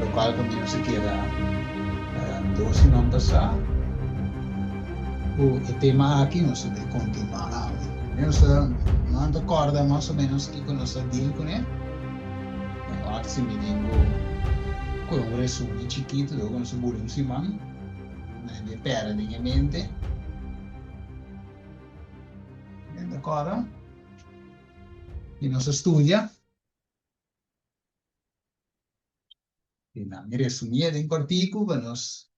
lo qual cammino si chiede dosi non passa o tema aqui não se deve continuar eu não recordo mais ou menos que quando se deal com ele eu acho que me digo com um resumo chiquito do quando se bule um simão de perde em mente d'accordo e non si studia e mi resumia in cortico per nos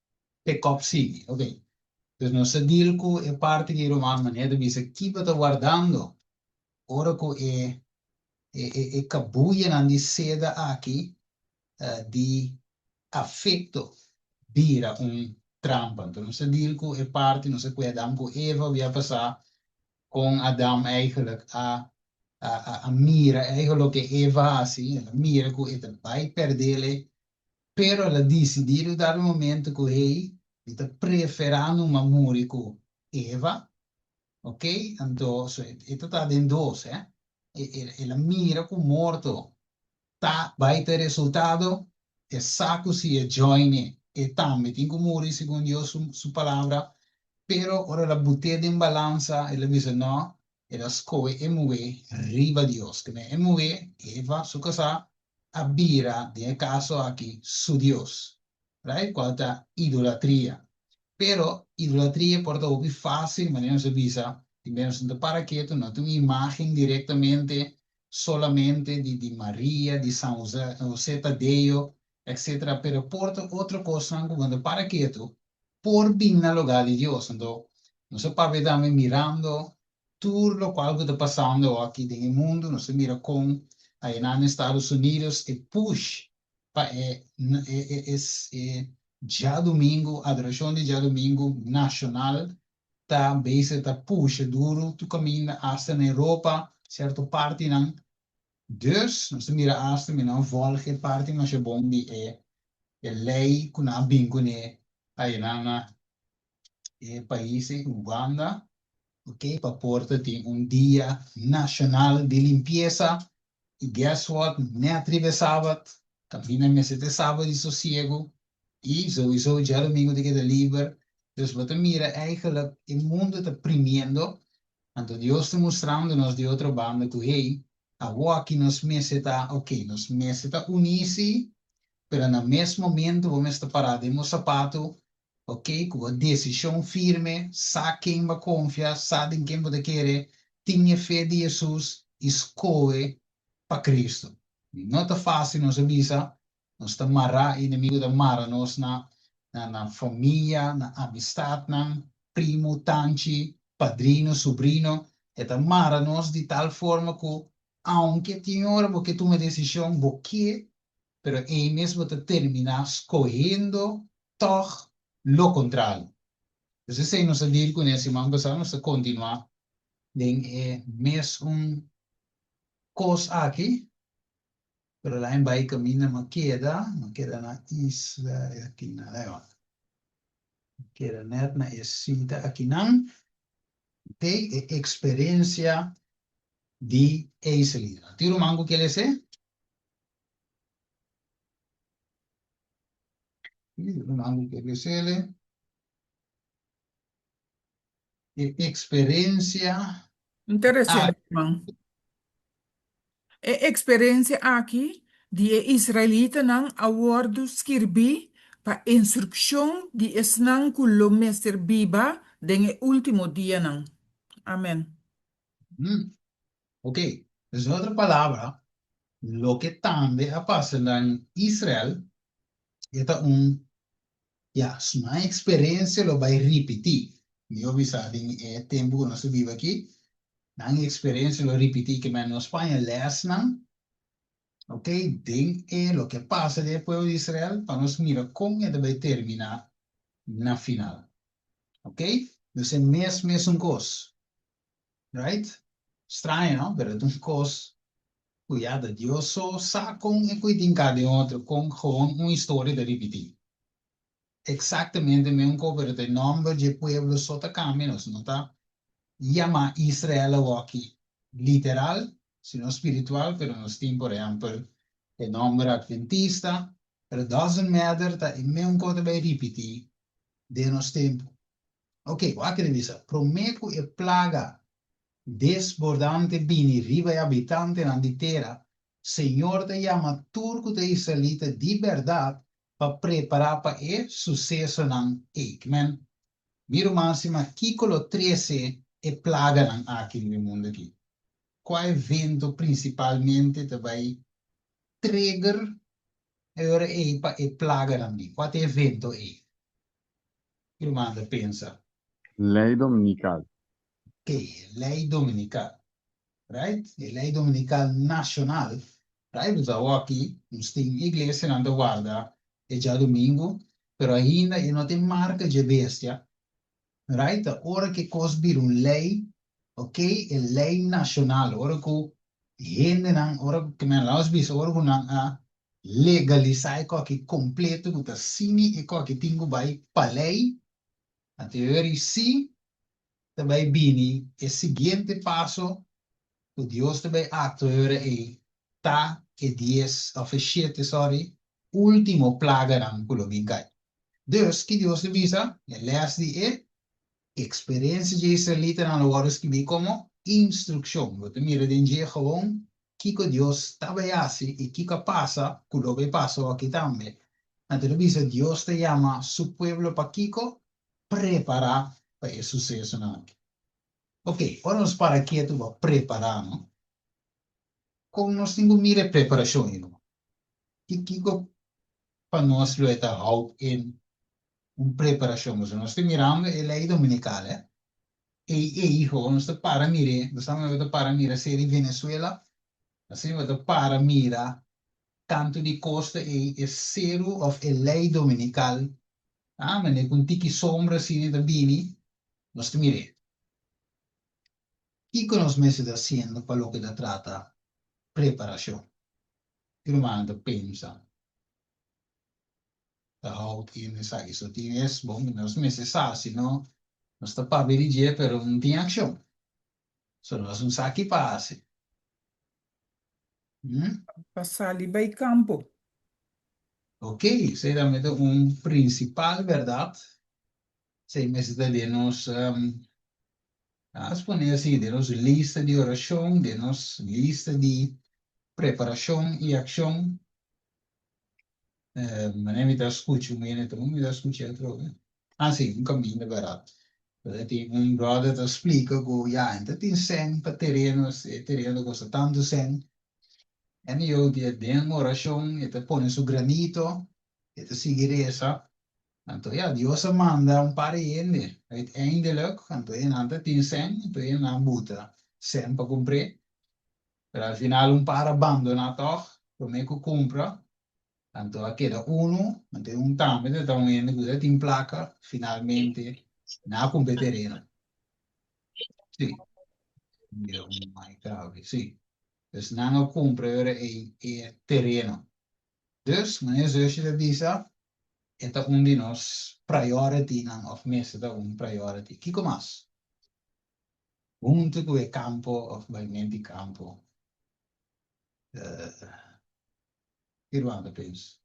pick up sì ok dus non si dilco e parte che romano maniera bisa chi sta guardando ora che e cabuia di seda aqui di affetto bira un trampa non si dilco e parte non si può Adam con Eva via passare con Adam eigenlijk a mira eigenlijk che Eva assim mira com ele vai perdere però la decidido dar un momento con lei sta preferando un amore con Eva ok entonces esta está en dos e la mira con morto tá vai ter resultado e saco si e joine e también tengo muri según Dios su palabra pero ora la butté in balanza e la dice no e la scoe e muove arriba Dios che me muove e va su cosa abbira di caso aquí su Dios right quanta idolatria pero idolatria porta più facile ma non si bisa di meno senza para che tu non tu immagini direttamente solamente di Maria di San José Tadeo etc pero porta outra cosa quando para che tu por bien al lugar de Dios. Entonces, no se puede darme mirando todo lo cual está pasando aquí en el mundo, no se mira con ahí en Estados Unidos y push es ya domingo, adoración de ya domingo nacional, está base, está push duro, tu camina hasta en Europa, cierto parte nan. Dus, no se mira hasta, me no volge parte, no se bombi lei con a bingone aí na país Uganda, ok, para Porto tem dia nacional de limpeza e guess what, nem atravessava, caminha me sete sábado de sossego e sowieso já domingo de que de livre, dus wat mira eigenlijk o mundo está premiando, então Deus está mostrando-nos de outra banda que hey, a aqui nos meses está, ok, nos meses está unir-se, pero no mesmo momento vamos estar parados em um sapato, ok, com a decisão firme, sabe quem vai confiar, sabe em quem vai querer, tenha fé de Jesus, escolhe para Cristo. Não está fácil, nós avisa, nós está marrar, inimigo da mara, nós na família, na amistade, na primo, tante, padrino, sobrinho, está mara nós de tal forma que, aunque tenha hora, porque tu uma decisão, porque pero él mismo te termina escogiendo todo lo contrario. Entonces, si nos salir con ese man, vamos a continuar en mes un cosa aquí, pero la en vai camina me queda na isla aquí nada, queda net na isla aquí nan, de experiencia de Eiselina. Tiro mango que le sé. Mango que le sé. Experiencia. Interessante, man. Experiência aqui de Israelita não awardo escrevi para instrução de esnang kulo Mr. Biba den último dia não. Amém. Ok, es otra palabra. Lo que también pasa en Israel, esta es una experiencia, lo va a repetir. Yo vi en el tiempo que no se vive aquí, una experiencia lo repetí que en España lesan, ok, lo que pasa del pueblo de Israel, para nos mirar cómo debe terminar na final. Ok, entonces mesmo es un cos, right? Estranho, ¿no? Pero es un cos. Cuidado, Deus só com e cuidar de outro, com uma história de repetir. Exatamente o mesmo coisa, o nome de povo só está cambiando, não está? Chama Israel aqui, literal, sino espiritual, pero nos tem, por exemplo, o nome adventista, Pero doesn't matter that in me un cote bij repetir de nos tempo. Ok, wat que dice? Prometo e plaga desbordante bini riba e habitante na di terra. Senhor te llama turco de israelita de verdade para preparar para o sucesso nan Amen. Miro máxima, Kikolo 13 e plaga nan aqui no mundo aqui. Qual evento principalmente te vai trigger ora e pa e plaga nan di? Qual evento é? Miro manda pensa. Lei dominical. Che lei dominica, right? E lei dominical nacional, right? Usavo aqui, uns tem igreja não te guarda, é já domingo, pero ainda e não tem marca de bestia, right? A hora que cosbir lei, ok? É lei nacional, hora que gente não, hora que me laus bis, hora que não a legalizar qualquer completo, que tá sini e qualquer tingo vai para lei, até agora sim, também bini, é seguinte passo. O Deus também atuar e tá e 10 of 7, sorry, último plaga ng kulubingay. Dus, que Deus te visa, e last di experiência de Israelita na lugares que vi como instrução. Você mira den dia gewoon, kiko Deus tabayasi e kika pasa, kulobe paso aqui também. Então, visa Deus te llama su pueblo pa kiko, preparar para esse sucesso na. Ok, vamos para aqui tu vai preparar, não? Como nós temos mira preparação, que para nós lo está out em preparação, mas nós estamos mirando a lei dominical, e hijo, nós estamos para mire, nós estamos para mira ser em Venezuela, nós estamos para mira tanto de costa e zero of a lei dominical, mas com tiki sombra assim da bini, nós estamos mire. Que nós meses haciendo para lo que da trata preparação? Que não manda pensa. Houdt in esa isso tinha bom nós meses assim não nós está para dirigir pero não tem ação só nós não sabe que passe Passar ali by campo. ok certamente principal verdade sei meses de nós poner assim de nós lista de oração de nós lista de preparação e ação mas nem me dá escute me dá escute sim um caminho verdade. Tem brother te explica que ja, en dat is zijn para terrenos, terreno custa tanto sen. En yo die den oración, te pone su granito, te sigue esa. Entonces ja, Dios manda un par de gente. Uiteindelijk, entonces en ante tin sen, entonces na buta sen para comprar. Pero al final un par abandona toch, come que compra. Entonces queda uno, entonces un tambe, te están viendo que te placa, finalmente, na compra terreno. Sì. Oh my God, sim. Dus não comprar terreno. Dus, meneer zusje de visa, é de nós priority não, of mesmo é priority. Kiko mas? Junto com o campo, of bem campo. Irlanda, penso.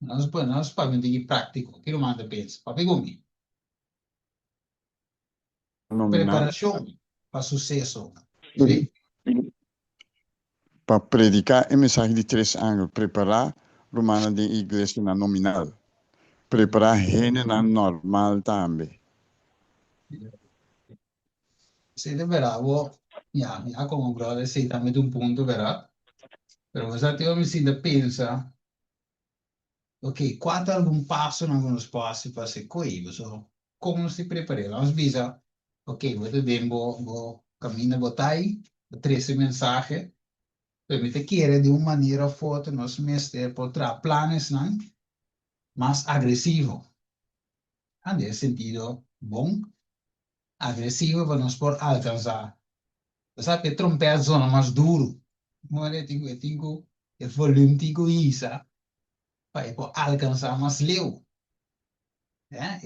Nós pagamos de prático. Irlanda, penso. Papi gumi. Preparação para sucesso. Sim? Para predicar a mensagem de três ângulos. Preparar Romana de igreja na nominal. Preparar gente na normal também. Sì, è bravo. Ja, como brother, sì, también un punto, ¿verdad? Pero esatto, io mi si pensa, ok, quanto algum passo não nos passi para ser coibo, so, como nos se preparamos? Vamos visa, ok, vou tempo, caminho botai, 13 mensagem, permite quiere de uma maneira forte nos mestre potrà planes, não? Mais agressivo. Nesse sentido, bom, agressivo para nos por alcançar. Sabe, trompete zona mais duro. Não é, tenho, o volume tenho isso, para alcançar mais leu. É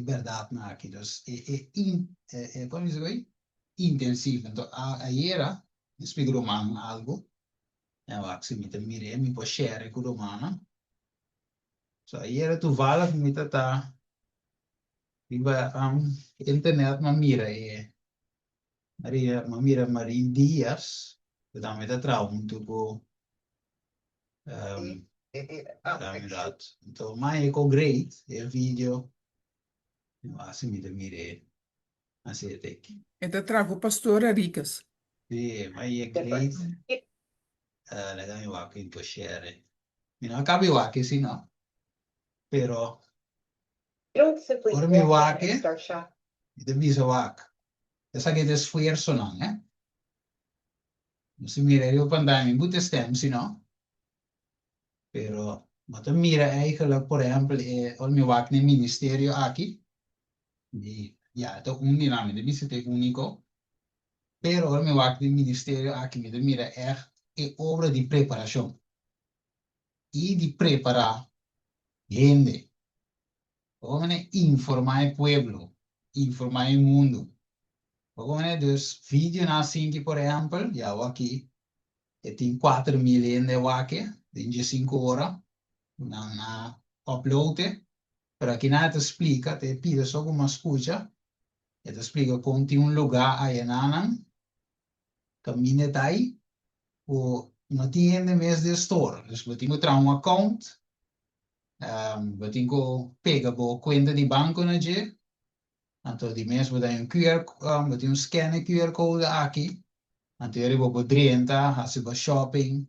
verdade, não, aqui, dus, como diz aí? intensivo. Entonces, ayer, explico Romano algo. Se me mire, me può share con Romano. So, ayer toevallig met dat iba internet ma mira Marin Diaz, dan met dat trouwen tuko dat. Então, mas é great, é vídeo, assim me mire, assim até que. Então trago pastora Ricas. Mas é great, legal eu acho que pode share. Não acaba eu acho assim não, pero por mi acho, de visa acho. Essa que é esforço não, né? Se mira eu pandemia, muito tempo, se não. Pero, wat mira eigenlijk, por ejemplo, al mi werk in het ministerie aquí, ja, het is dynamisch, het is het único, pero al mi werk in het ministerie aquí, me mira echt over die preparación, y die prepara gente, como informar el pueblo, informar el mundo, como dus video na cinco, por ejemplo, ja, aquí, tem 4.000 gente aquí, de 5 horas, na uploaden. Pero aquí nada te explica, te pide solo como escucha, y te explica ponte un lugar ahí en Anan, camina ahí, o no tiene mes de store. Dus we tengo tra un account, we tengo pega bo cuenta di banco na je, entonces di mes we dan un QR, we tengo un scanner QR code aquí, entonces arriba bo 30, hace bo shopping,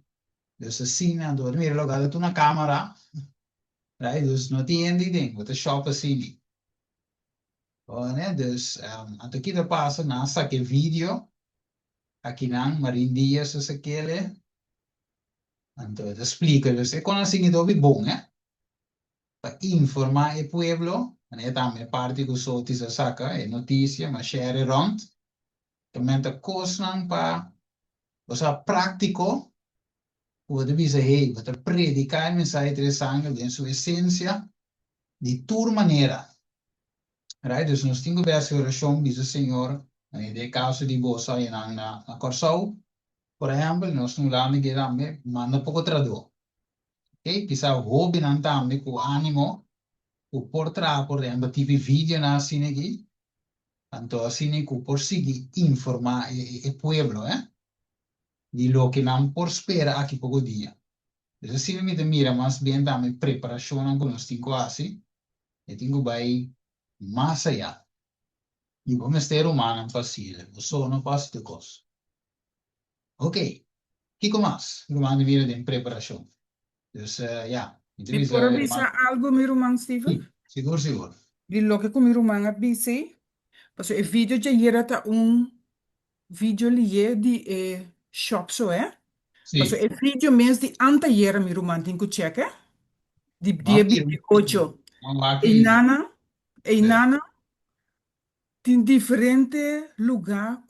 dus assim, entonces mira lugar de una cámara, right? Dus no tiene ding, we te shoppen assim. Oh, né? Dus, anto kita passa nasa que vídeo aqui não, Marin Dias essa aquele, anto explica, dus é quando assim do bom, né? Para informar o pueblo, né? Também parte que só te saca, é notícia, mas share around, também tá coisas para, ou seja, prático, pode dizer, hey, você predicar a mensagem de sangue em sua essência, de tua maneira. Right? Dus nós temos essa oração, diz o Senhor, de caso de bolsa aí na Corsau, por exemplo, nós não lá que também manda pouco tradutor. Ok? Pisa hobby não também com ânimo, o por trás, por exemplo, tipo vídeo na assim aqui, então assim que por seguir informar o pueblo, de lo que não por espera aqui pouco dia. Então assim me mira mais bem também preparação com nós cinco assim, e tenho vai mais allá. E como ser humano é fácil, o só não faz de coisa. Ok, Kiko mais, Romano mira de preparação. Dus ja, E por avisar algo, meu irmão Steven? Seguro, seguro. De lo que com meu irmão avise, porque o vídeo já era tá vídeo ali de shop so Porque Sim. o vídeo mesmo de anteayer, meu irmão, tem que checar, de dia Vamos 28. E aqui. nana, tem diferente lugar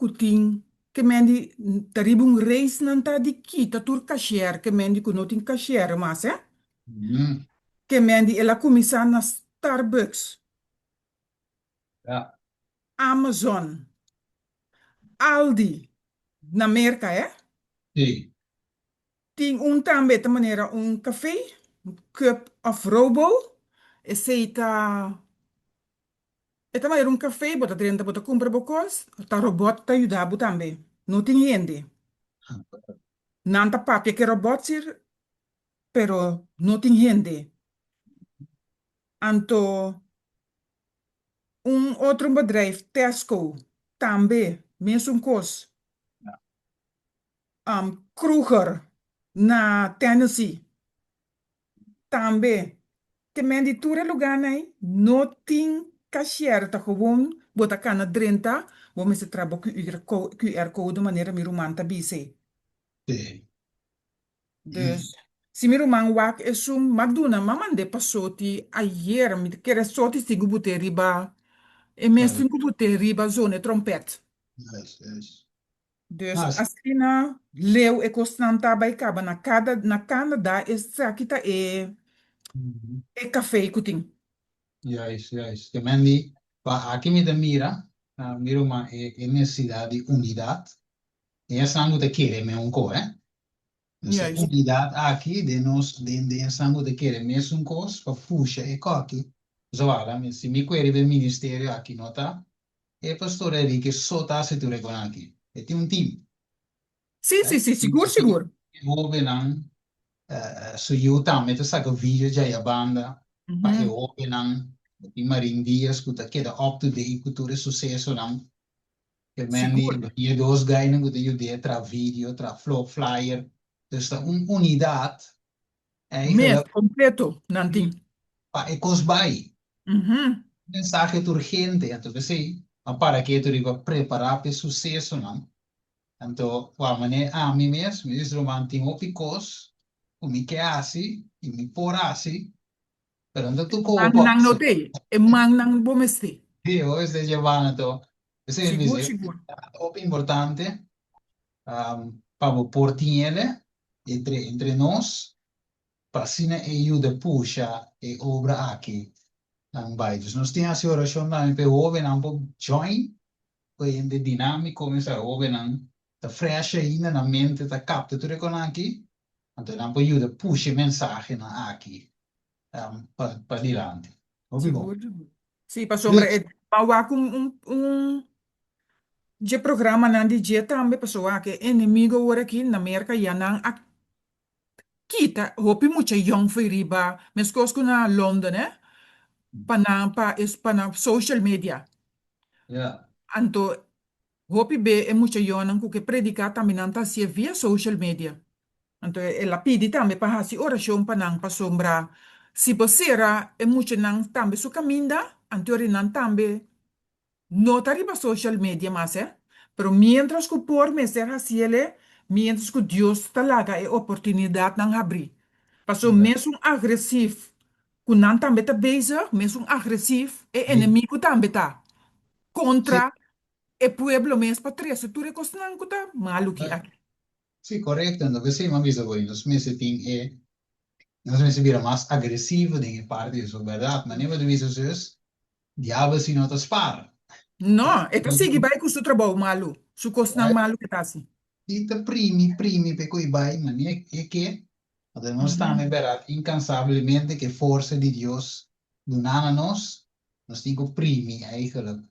que mendi taribu um reis não tá de kita tur cashier que mendi que não tem cashier mas que mendi ela começar na Starbucks, Ja. Amazon, Aldi, na América Sim. tem também de maneira café, cup of robo, essa maneira café, bota dentro, bota compra bocos, tá robot tá ajudar também, não tem gente. Não tá papel que robot sir, pero não tem gente. Anto outro bedrijf, Tesco, também, mesmo coisa. Kruger, na Tennessee, também. Que men di ture lugar này, não tem cashier, tá gewoon, bota cana 30, vamos se trabo QR Code de maneira miru man bise. Sim. Dus, se miru man wak é maduna, mamande passoti ayer, mi kere soti stigu bute riba, e mes stigu bute riba zone trompet. Yes. Dus, asina, leu e constanta bij kaba, na Canada, sakita e café kuting. Yes. Que mendi, aqui me mira, Miro, ma é necessidade de unidade. E essa não te quer, me um co, Então, Juist. unidade aqui de nós, de essa não te quer, mesmo um cos, para puxa e coque. Zoala, se me querer ver ministério aqui, não tá? É pastor Henrique só tá se tu reconhece aqui. E tem um time, Sim, sim, né? sim, seguro, seguro. Houve não, so eu também, tu sabe, o vídeo já é a banda, para eu Uhum. houve não, e Marim Dias, que tá queda up to date, que tudo é sucesso não. Que mendi, Seguro. je dois guys não que eu dei tra vídeo, tra flyer. Dus de unidade, Mês eigenlijk, completo, nanting. para e cos bij. Uhum. Mensaje urgente, então você, para que tu iba preparar para sucesso não. Então, a maneira a mim mesmo, eles romantim o picos, o me que assim, e me por assim, pero não tu Mang copa, nang note, e mang nang bomeste. eu esse já vai então, esse é Seguro, dizer, seguro. o importante, para o portinho entre nós, para assim ajuda puxa e obra aqui, não vai. Dus nós temos a oração também para o homem não join, in de dinamico come sa ove nan ta fresh in na mente ta capta tu con aqui anto non puoi aiuta push mensaggi na aqui pa dilante Seguro, obigo seguro. Sim, para sombra, dus bawa com de programa nan di je tambe pessoa que inimigo ora aqui na América ya nang kita hopi mucha young foi riba meskos na London pa na social media ja anto hopi be mucha young nang que predicar também nanta se via social media anto la pidi tambe pa hasi oração pa nang pa sombra si posera mucha nang tambe su caminda anto ori nang tambe no arriba social media más, pero mientras que por meser haciele, mientras que Dios talaga e oportunidade não abrir. Passou ja mesmo agressivo, que não também tá bezig, mesmo agressivo, e sì inimigo também tá sì contra e pueblo mesmo para três, tu recostas não que tá maluco aqui. sì corretto dove sei ma visto voi los mesi ting e nos mesi vira mas agressivo de parte isso verdade mas nem vado visto sus diabo se não te spara Não, é que sigue vai com o seu trabalho malu, su costa não malu que tá assim. Dita primi per cui vai, ma è che non stiamo per incansabilmente che forza di Dio donando a nos dico primi eigenlijk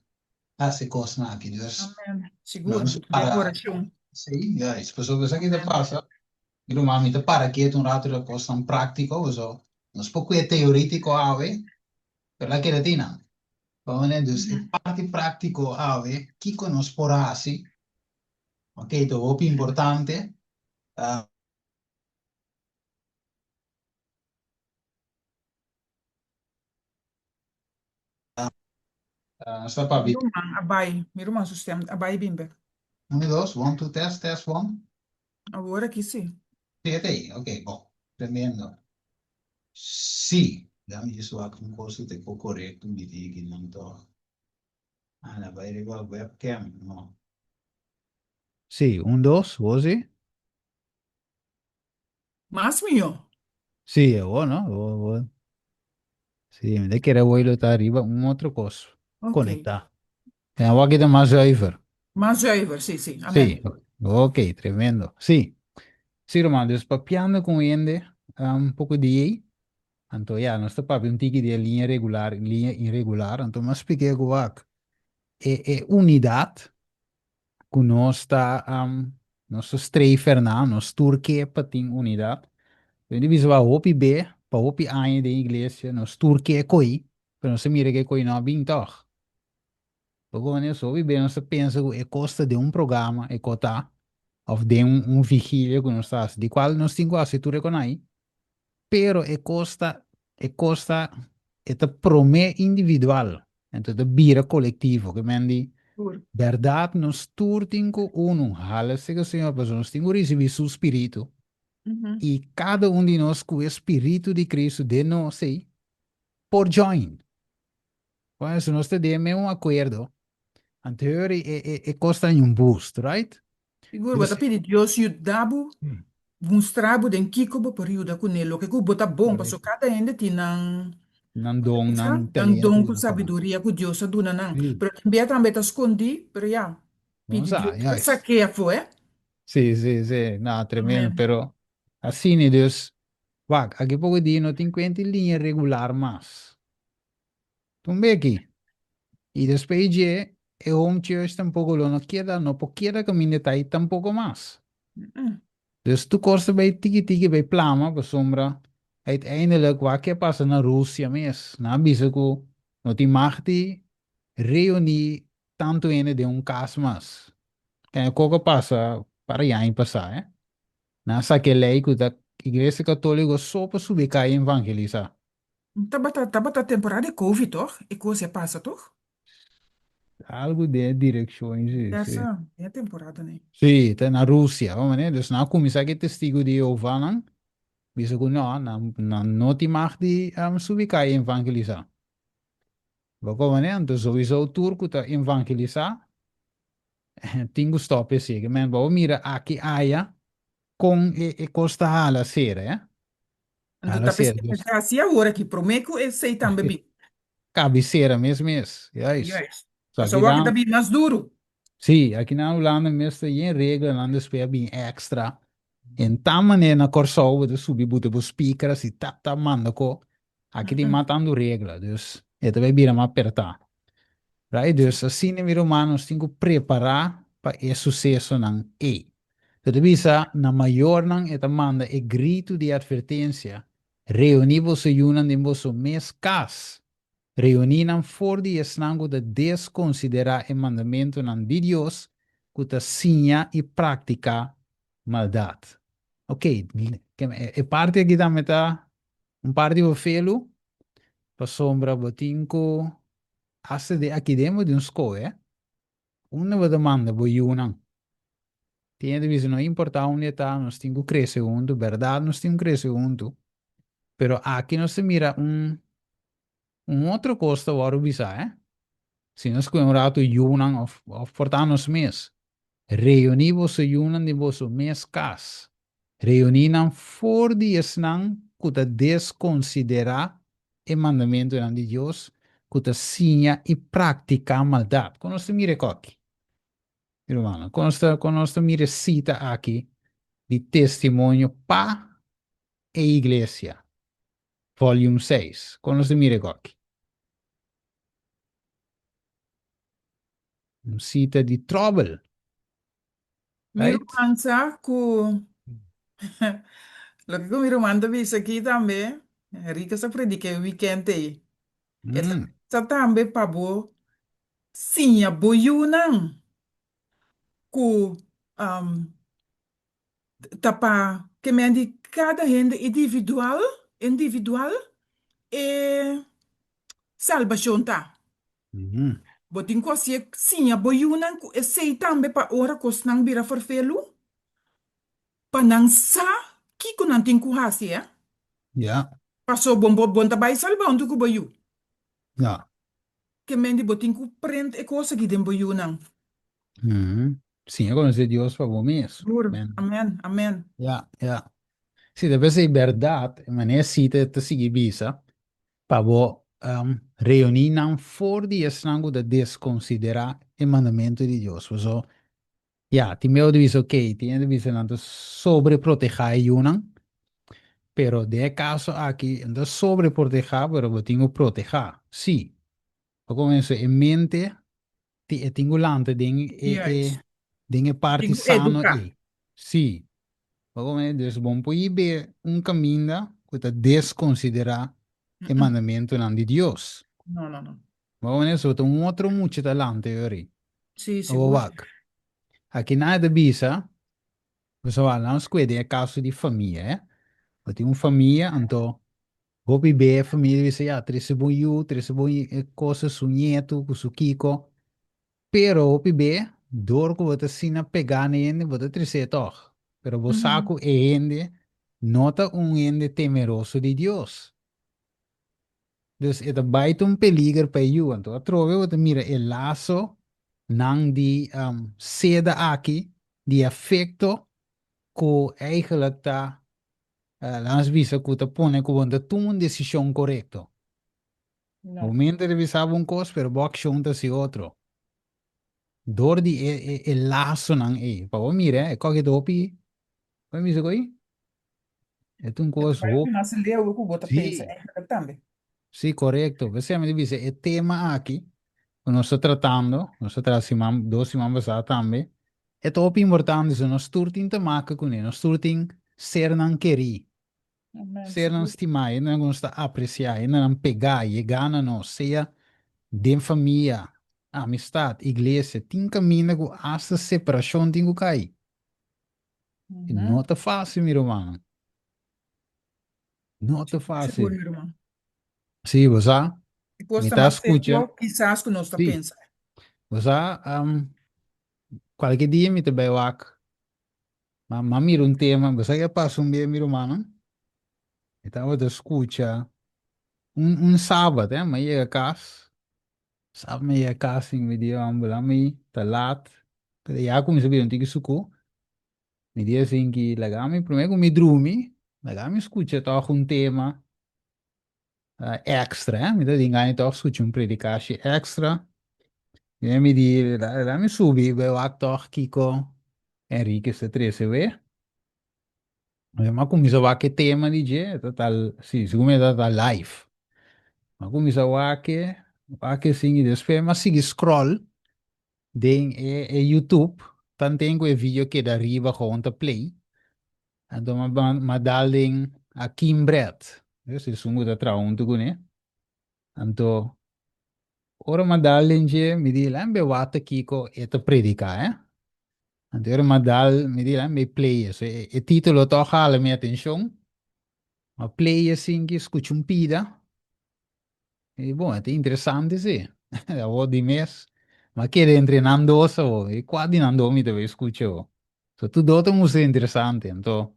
a se cosna aqui dus Amém. Seguro, nós de para oração. sim ja is pessoas aqui te Amém. passa e uma mita para que um rato da costa prático so nos pouco é teórico ave per la cheratina Bom, dus e parte prático ave que nos porasi ok to o più importante uh, sta pa Meu irmão, abai, meu irmão, sistema, abai bimbe. 1, 2, 1, 2, test, test, 1. Agora aqui sim. Siete ahí, ok, bon, tremendo. Sì, dammi su un corso te corretto, mi dici, non to. Ah, la vai riguardo webcam, no. Sí, un dos, ¿vos sí? Mas, meu, Sí, vos, ¿no? Sí, de que era vuelo está arriba, un otro coso. ok. Conectar. Agora aqui está mais zuiver. Mas zuiver, sim, sim, Sí, amém. ok, tremendo. Sí, sí, Romano, dus papiando com ele um pouco de aí. Então, ja, nós está papi um tique de linha irregular. Então, mas expliquei agora. É unidade que nós está, nós strever na, nós turque para ter unidade. Quindi bisogna opi be, pa opi anni de iglesia, nos turchi e coi, per non si mira che coi no bin toch. Porque quando eu soube bem, você pensa que é costa de um programa, é cota, ou de vigília que nós estamos, de qual nós temos quase tu reconhece, pero é costa, é te prome individual, então de bira coletivo, que mendi, Seguro. verdade, nós tur tinko uno, hala se que o Senhor, mas nós tinko receber su espírito, Uhum. e cada um de nós com o espírito de Cristo de nós, sei, por join. Por isso, nós temos um acordo. Anterior e costa um boost, right? Seguro, Dus, bota pedi Deus e dabu, mostrabo den kiko bo período com ele, que bota bom, passou correto. cada ende tinang Nan dong, Esa, nan ang talento, dom ko gina pa. sabiduria ko Diyos sa duna nang. Sì, Pero também também tá escondi, pero ya. non Pedi sa, Deus que yes. saqueia foi. Sì, sì, sì, no, tremendo, Amen. però assim, Deus, wag, aqui pouco dia não tem quente linha regular, mas, tumbe aqui, e depois de, e home church tampouco lo não queda, não queda caminho tá aí tampouco mais. Mm. Dus tu kost bij tiki bij plama, bij sombra. Uiteindelijk, wat ke passa na Rússia mes, na bisaku, no ti magti reuni tanto ene de caso mas. Kaya koko passa para yan passar, eh? Nasa que lei que da Igreja Católica só para subir cá e evangelizar. Tava tá temporada de Covid, toch? E coisa passa, toch? Algo de direções, sim. Essa é a temporada, né? Sim, tá na Rússia, vamos né? Dus na começar que testigo de Jeová, não? Bisaku no, no ti magti subir cá e evangelizar. Bagaimana sowieso turco ta evangelizar, tingu stop sige, men bao mira aqui aya com e costa hala sera, Ando hala tá sera, pensando, dus assim agora que prometo e sei também bem. cabeceira mesmo, yes. Yes. So Mas aqui o que tá dá, bem mais duro. sim, aqui na Holanda mesmo em regra, Holanda spela bem extra, em tamane na corso, de subir bute bo speaker, si tá manda ko, aqui tem matando regra, dus, e também vira ma apertar. Right? Sim. Dus assim, nós humanos temos que preparar para esse sucesso não é. Então, bisa, na maior não é manda e grito de advertência. Reunimos e unan em vosso mês cas. Reuniram for de esnango de desconsiderar o mandamento não de Deus, que ta sinha e prática maldade. Ok, parte aqui da meta, parte do felo, para sombra botinco, hace de aqui demo de um scoe, una demanda voi una. Tiene visto, no importa una età, nos tengo crece junto, verdad, nos tengo crece junto. Pero aquí no se mira un otro costo varo bisa, eh? Si nos commemorato junan of portanos mes. Reunivos se junan de vosso mes cas. Reuninan for di esnan kuta desconsidera e mandamento de Deus, kuta sinha e pratica maldade. Quando se mira aqui. Irmão, quando nós mira cita aqui de testemunho para a igreja, volume 6, quando nós mira aqui, cita de trouble, Miro right? mansa ku lo que miro manda visa aqui também. Rica sa predica weekend aí. Essa Mm, sa também pabo sim a boyunang ku um, tapa que me andi cada gente individual e salvação tá. mm, Botin ko siya sim a boyunang ku e sei também pa ora kos nang bira forfelu pa nang sa kiko nang tingkuhasi ya. yeah, Paso bombo bonta bai salva onde ku boyu. yeah, Que mendi botin ku prend e cosa que den boyu nang. mm. Sim, é conhecer Deus para bom mesmo. Glória. Man. Amen. Amen. Yeah, yeah. Sim, deve ser verdade, mas é cita te seguir bisa, para bo reunir não for de esnango de desconsiderar o mandamento de Deus. So, ja, ti meu dice, ok, tiene dice tanto sobreproteger yunan, pero de caso aquí, entonces sobreproteger, pero yo tengo proteger. Sí, o como eso, en mente, tengo lante, Yes. den parte Tengo sano educar. e. Sí, o como es, entonces, bom, puede ver un camino que te desconsidera el Mm-mm. mandamiento de Dios. No, no, no. O como eso, tem un otro mucho talante, ¿verdad? Sí, O seguro. wak. Aqui nada bisa, pessoal, não escolhe é caso de família, eu tenho uma família, então, vou beber, a família diz, ah, três bom coisa, su nieto, com su kiko, pero vou beber, dor que vou te sina pegar nele, vou te trazer toch. Pero vou Mhm. saco e ende, nota ende temeroso de Deus. Dus é baita peligro para you, então, a trove, vou te mira, el laço, nang di seda aqui, de afecto, que eigenlijk daar laat ons weten dat pone que você toma uma decisão correta. No. Momento revisava coisa, pero bok junta-se outro. Door die laço não é. Para mim, é qualquer topi. Para mim, isso aí. É um coisa Vai roupa. que nós leu o que você pensa, Sim, também. sim, correto. Você me diz, é tema aqui. Nós estamos tratando, nós estamos dois semanas também. É top importante, se nós turtim te maken com ele, nós turtim ser não querer, Amen. ser não estimar, não gosta apreciar, não pegar, chegar na nós, seja de família, amistade, igreja, tem caminho com essa separação tem que cair. E não tá fácil, meu irmão. Não tá Seguro, fácil. irmão. Sim, você Depois me tá tomar escutando? tempo, quizás que nós Sim, pensa. você, qualquer dia me te veio aqui, mas mira tema, você já passou meu irmão? Então, eu escuta sábado, mas ia a casa, sábado, mas ia a casa, me dia, ambulami, talat, já comecei a ver um tique suco, me dia assim que, lagami, primeiro que me dormi, lagami escuta, toca tema extra, me dá engano, toca escuta predicache extra, e me dia, lá me subi, eu toca Kiko, Henrique, se trece, vê? Mas comecei a ver que tema de dia, total, sim, segundo me dá live. Mas comecei a ver que sim, e depois, mas sigo scroll, den YouTube, dan tengo el video que de arriba gewoon te play. En dan madaling a Kim Brett. Dus is sungo da traun tu gune. En to ora madaling je mi di lambe wata kiko eta predica, eh? En to ora madal mi di lambe play. So e titolo to jala mi attention. Ma play singi scuchumpida. E bom, é interessante sì. Da vo di mes. Ma che dentro nando oso, e qua di nando mi deve escucho. So tu doto muso interessante, então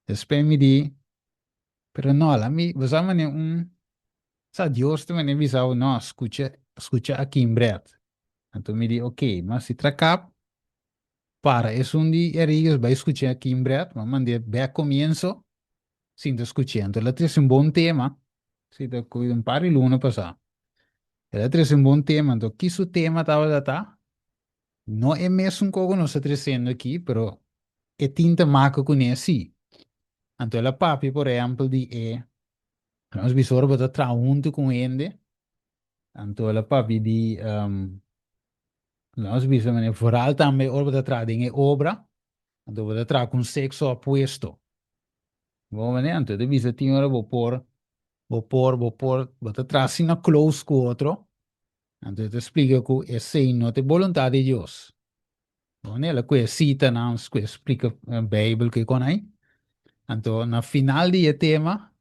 spemi di, pero no, la mi, basama ne sa Dios te me visao, no, escucha aqui em breve. Então me di, ok, mas se tracap, para, es un di erigues, vai escuchar aqui em breve, mas mande, ve comienzo, sin te escuchando. La es un buen tema, si te cuido un par y luna pasa. La es un buen tema, então, que su tema estava data, não é mesmo como nós estamos trazendo aqui, pero é tinta marca com esse. Então, a papi, por exemplo, de nós bisogna botar traunto com ele. Então, a papi de nós bisogna vooral também ora botar tra dinge obra. Então, botar tra com sexo opuesto. Bom, né? Então, de bisa tinha ora botar tra sina close com outro. Então, te explica que é sem não ter vontade de Deus. Bom, né? Ela cita não, explica a Bíblia que com aí. Então, na final de tema,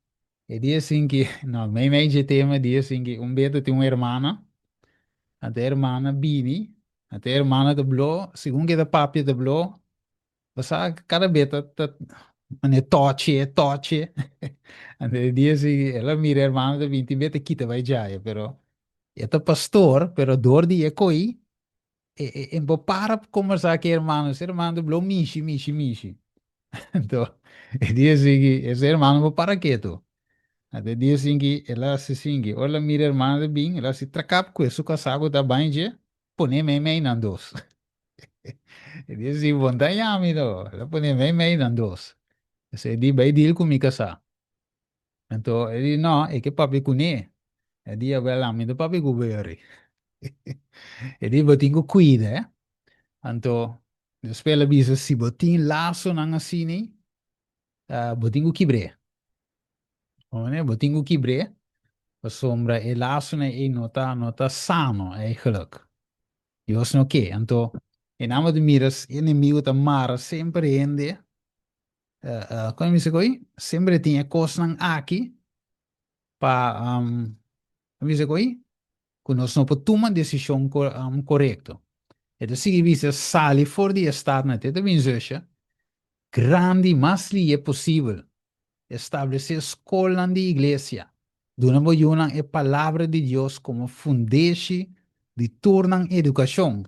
e diz assim que, não, meio de tema, diz assim que beto tem uma irmã, até a irmã Bini, até a irmã de Blo, segundo que da papi de Blo, basta cada beta, mane toche, até diz assim, ela mira a irmã de Bini, beta kita vai já, pero, esta pastor, pero dor de ecoi, e bo para conversar com a irmã de Blo, mishi. Então, e diz assim que esse irmão bo para quieto. Até dia seguinte, ela se singe, olha minha irmã de bem, ela se tracap com isso, casaco da banha, põe meme na dos. E dia seguinte, vontade a mim, ela põe meme na dos. Esse dia vai deal com me casar. Então, ele não, é que papi cune. É dia vai lá, me do papi gubere. E dia botinho cuida, Então, depois ela diz, se botinho laço na assim, botinho quebre. Olha, botinho quebre. A sombra e laço e nota sano eigenlijk. Jos no que, então, em nome de miras, inimigo da mara sempre ende, como me diz sempre tinha coisas aqui, para, como diz que nós não podemos tomar decisão correta. E se você sai fora de estado, na teta bem grande, mais li é possível. Estabelecer escola de igreja. Dona Boyuna é palavra de Deus como fundeixe de tornar educação.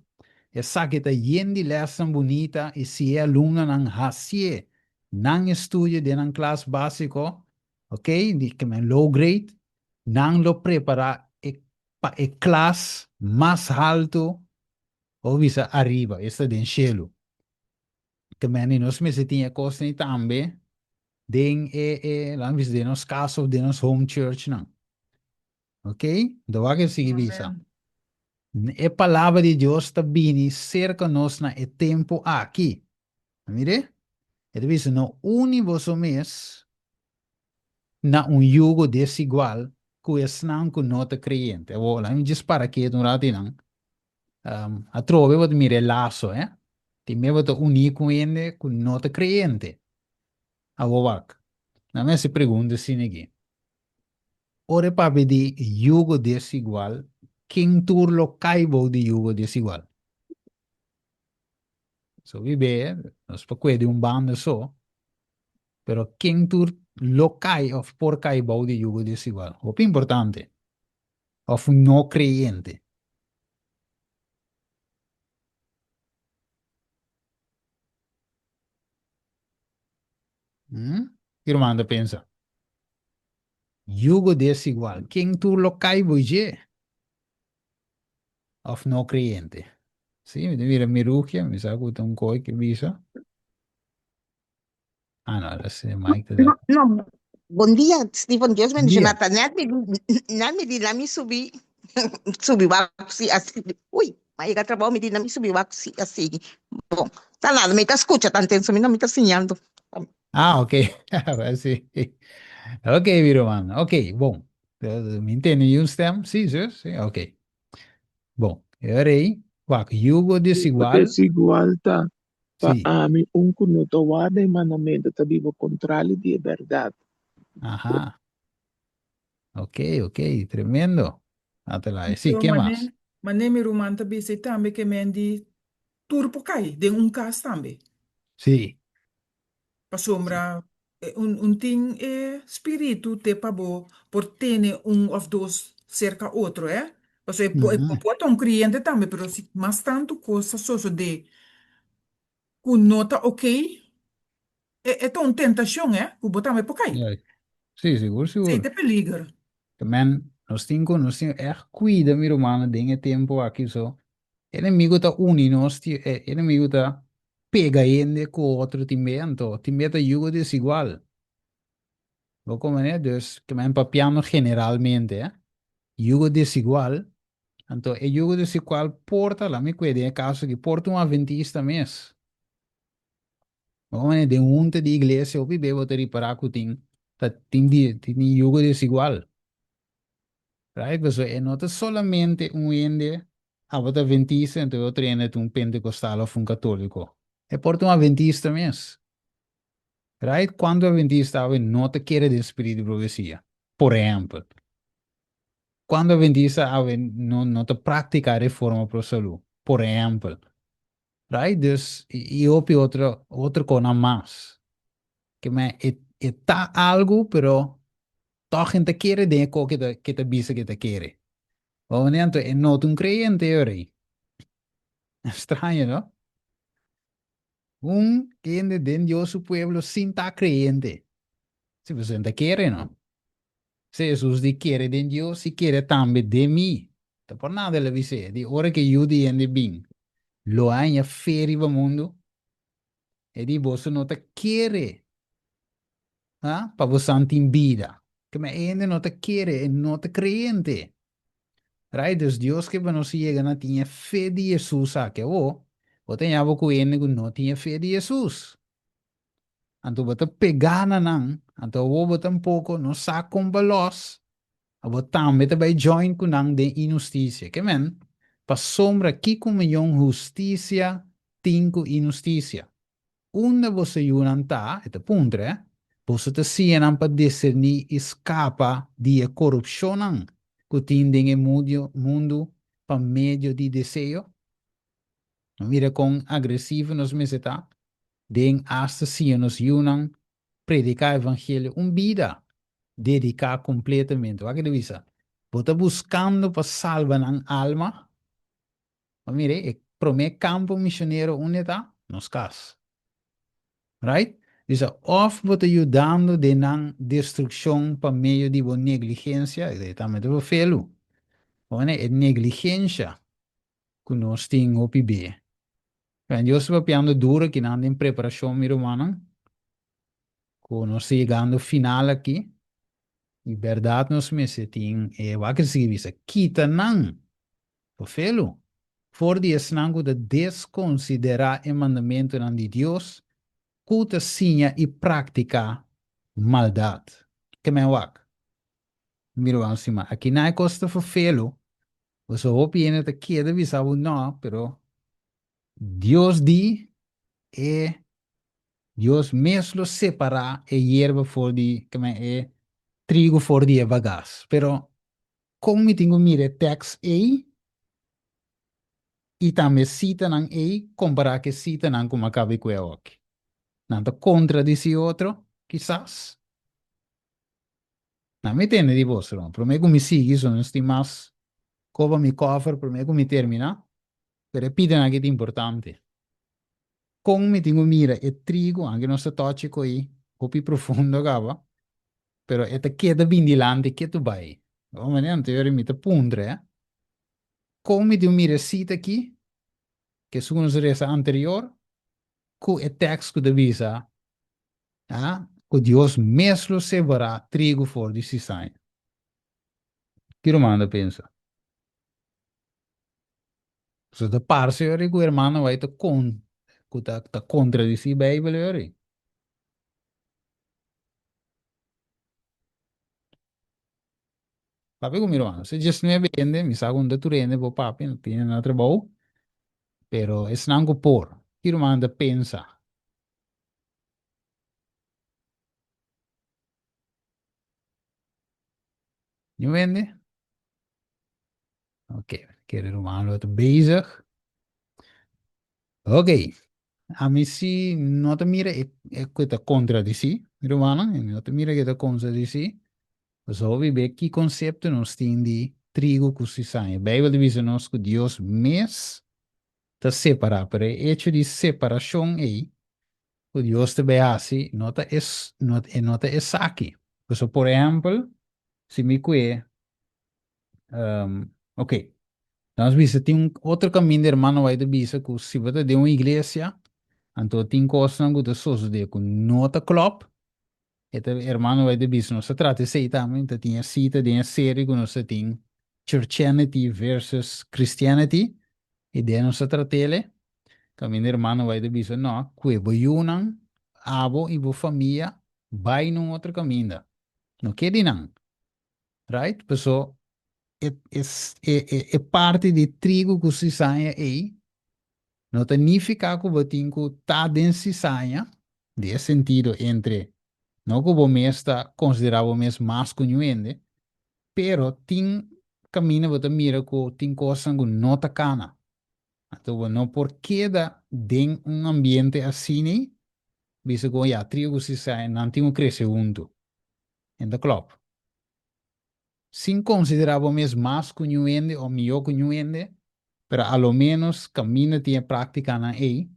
Essa que está de lição bonita e se é aluna não hasie, não estuda de classe básico, ok? De que é low grade, não lo prepara e para el clase más alto o visa arriba, está en cielo. Que men nos me se tinha costa ni tambe, den lang vis de nos caso de nos home church não. Ok? Do que sigue visa. Amén. A palavra de Deus está bem cerca nós na e tempo aqui. Mire? Ele diz, no univos mês na jugo desigual que é não com nota crente. Eu lá me diz para que no rato não. A trove wat mire laço, eh? Ti me wat unir com ele com nota crente. A wak. Na me se pergunta assim aqui. Ora para de jugo desigual, quem turlo caibo de jugo desigual? So vive, nós para de bando só. Pero quem tur lo cai of por caibo de jugo desigual? O importante. Of no creyente. Irmão, pensa. Jugo desigual. Quem tu lo caibo je? Of no creyente. Sim, mira, mi rugia, mi sa que un coi que visa. Ah, no, essa é Mike da. No, no. Buen día, Stephen. Dios Buen bendiga. día. Nada me di nami subi waxi assim. Ui, mas eu trabalho me di nami subi waxi assim. Bom, tá nada, me tá escucha tan tenso, me não me tá sinhando. Ah, ok. Sì. Ok, mi romano. Ok, bom. Mi intendi un stem? Sì, sì, sì, ok. Bom, e ora aí, quack, jugo desigual? Desigual tá para Sì. mim conotowada e manamento tá vivo contrário de verdade. Ajá. Ok, ok, tremendo. Atela, sì, Pero che más? mané mi roman tabi se tambe que mendi turpo kai, de cas tambe. Sì. Pa sombra, un ting spiritu te pabo por tene of dos cerca otro, eh? Paso Mhm. puedo un cliente también, pero si más tanto cosa soso de kun nota ok, é uma tentação, é? O botar me por cair. Ja, sì, sicuro, Sei sicuro. te peligro. Men, nos tingo echt cuida, mi romano, dingen tempo aqui so. Inimigo tá uni, nos ti, inimigo tá pega ende com outro time, então, time tá jugo desigual. Como é, dus, que men papiano generalmente, jugo desigual, então, e jugo desigual porta, lá me cuida, é caso que porta um adventista mesmo. Como é, de de igreja, eu vive, vou te reparar que tem jugo desigual. Right? Pues no es solamente un ende a vota adventista, entonces otro ende es un pentecostal o un católico. Es por un adventista mes. Right? Cuando adventista no te quiere de espíritu de profecía, por ejemplo. Cuando adventista no te practica reforma por salud, por ejemplo. Right? Dus, y otro cosa más. Que me está algo, pero toda gente quiere de algo que te dice que te quiere. Obviamente, no es un creyente, ahora. Extraño, ¿no? Un quien de Dios su pueblo sin estar creyente. Si pues gente quiere, ¿no? Si Jesús di quiere de Dios, si quiere también de mí. Te por nada le dice, di ora que yo di en de bien. Lo hay en feri va mundo. E di vos no te quiere. ¿Ah? Para vos santin vida. Que me ende no te quiere, no te creyente. Right? Dus Dios que bueno si llega a tener fe de Jesús, a que o tenía que no tiene fe de Jesús. Anto bata pegana nang, anto wo bata poco no sa con balos, abo tambe te bay join kunang de injusticia. Que men, pa sombra ki yung justicia, tinko injusticia. Una você yunanta, ete puntre, você te sienam pa discernir escapa de corrupção, kutinding e mundo pa medio de desejo. Mira com agressivo nos meseta, den assassinos yunan predicar evangelho vida, dedicar completamente. Wat que visa? Bota buscando para salvar an alma. Mas mire, e prome campo missioneiro unita, nos cas. Right? Dice, of bota ajudando de nan destrucción por medio de negligência, e também de felo. One é negligência que nós temos o PB. Quando eu estou piando duro que não tem preparação, meu irmão, quando nós chegando ao final aqui, em verdade nós me sentimos, o que significa? Quita não, perfeito? For die snangu de desconsiderar o mandamento de Deus, cuta sinha e prática maldade. Que me wak? Miro acima. Aqui não é costa vervelo. Você opina que queda visava não, pero Deus di e Deus mesmo separa e hierba for di, que me é trigo for di bagas. Pero como me tenho mire text e também cita não comparar que cita não como acaba com o ok. Nada contradice outro, quizás. Não me entende de você, não. Para mim, me sigue, isso não estou mais. Cova me cofre, para mim, me termina. Pero repita na que é importante. Como me tenho mira, é trigo, anche não se toque com aí, copi profundo, gava. Pero é te queda bem dilante que tu vai. O mané anterior me te pundre, Como me tenho mira cita aqui, que segundo a resa anterior, com o texto que devisa, que Deus mesmo separará trigo for de cisanha. Que romano pensa? So de parse ori ku hermano vai te ku ta contradisi Bible ori. Papi ku mi hermano, se just me vende, mi sa kung tu rende po papi, no tiene na trabaho, pero es nango por. Que romano de pensa. Nu vende? Ok, que romano het bezig. Ok, a mi si no te mira e ku ta contradisi, romano, e no te mira que ta contradisi. Zo we beki concepten nos tien die trigo kusisai. Bijbel divisa nos que Dios mes te separa, pero el hecho de separación aí, que Dios te ve así, nota es aquí. Pues, por ejemplo, si me cue, ok, nós visa tem outro caminho de hermano vai de visa que se você de uma igreja, então tem coisas que você só de com nota club. Este hermano vai de visa, não se trata de aí também, então tinha cita de uma série que nós tem Churchianity versus Christianity, e de não se trata ele. Kami hermano vai de bisa no, kwe boyunang, abo e bo família vai num outro caminho. Não quer não, right? Pessoal, é parte de trigo que se saia aí. Não significa que o tingo tá dentro se saia, de sentido entre não que o mês está considerado o mês mais conhecido, pero tem caminho que mira que tem coisas que não tá cana. Então, não por queda de um ambiente assim, bisa ko ya trigo si sa nanti mo cresce junto. En the club. Sin considerava mesmo mais conhecendo ou melhor conhecendo, pero a lo menos camina tinha prática na ei,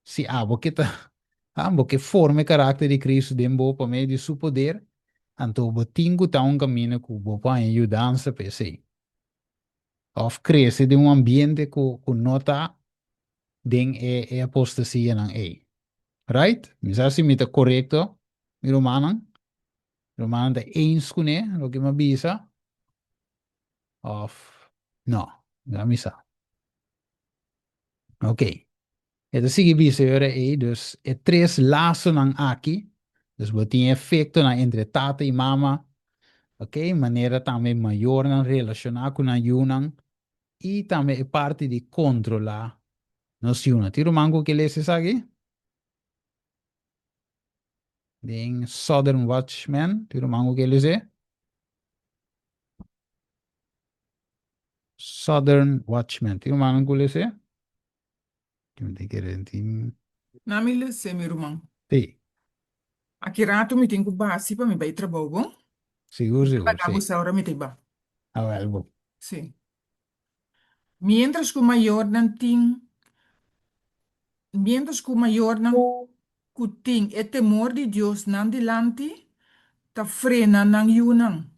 se abo que tá, abo que forme caráter de Cristo dentro para meio de seu poder, então o tingo tá um caminho que o pode ajudar a pensar. Of cresce de um ambiente que não tá den apostasia na ei. Right? Misa si mita correcto, mi romanan. Romanen de eens kunnen, lo que me avisa. Of, no, não misa. Ok. Então, sigue visa agora aí, dus, é três laços não aqui. Dus, tem efeito na entre tata e mama. Ok? Maneira também maior na relacionar com a Yunan. E também é parte de controlar nos Yunan. Tiro mango que lê aqui? Den Southern Watchman. Tiro mango que lê. Southern Watchman. Tiro mango que lê. Que querer Nami lese, meu irmão. Sim, Aqui rato me tenho base para me vai trabalho, bom? seguro, seguro, Pagar sim. você hora me tem ba. Ah, well, bom. Sim. Mientras que o maior não tem, mientras que o maior não tem é temor de Deus não delante, tá frena não yunang.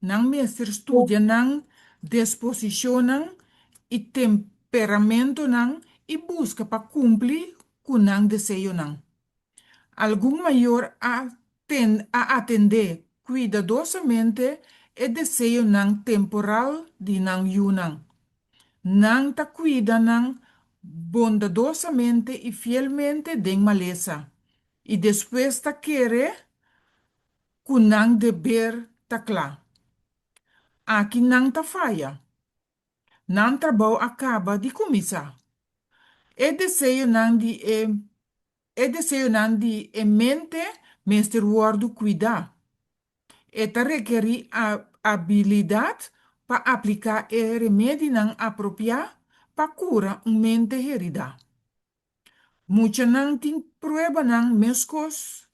Não mestre estudia não disposição e temperamento não e busca para cumprir com o desejo não. Algum maior a atender cuidadosamente e desejo não temporal de não yunang. Não ta cuida não bondadosamente e fielmente de maleza. E depois ta querer com não dever ta clar. Aqui não ta falha. Não trabalho acaba de começar. E desejo não de mente, mestre word cuidar. Eta requer a habilidade para aplicar o remédio não apropriado para curar uma mente herida. Muita não tem prueba não mescos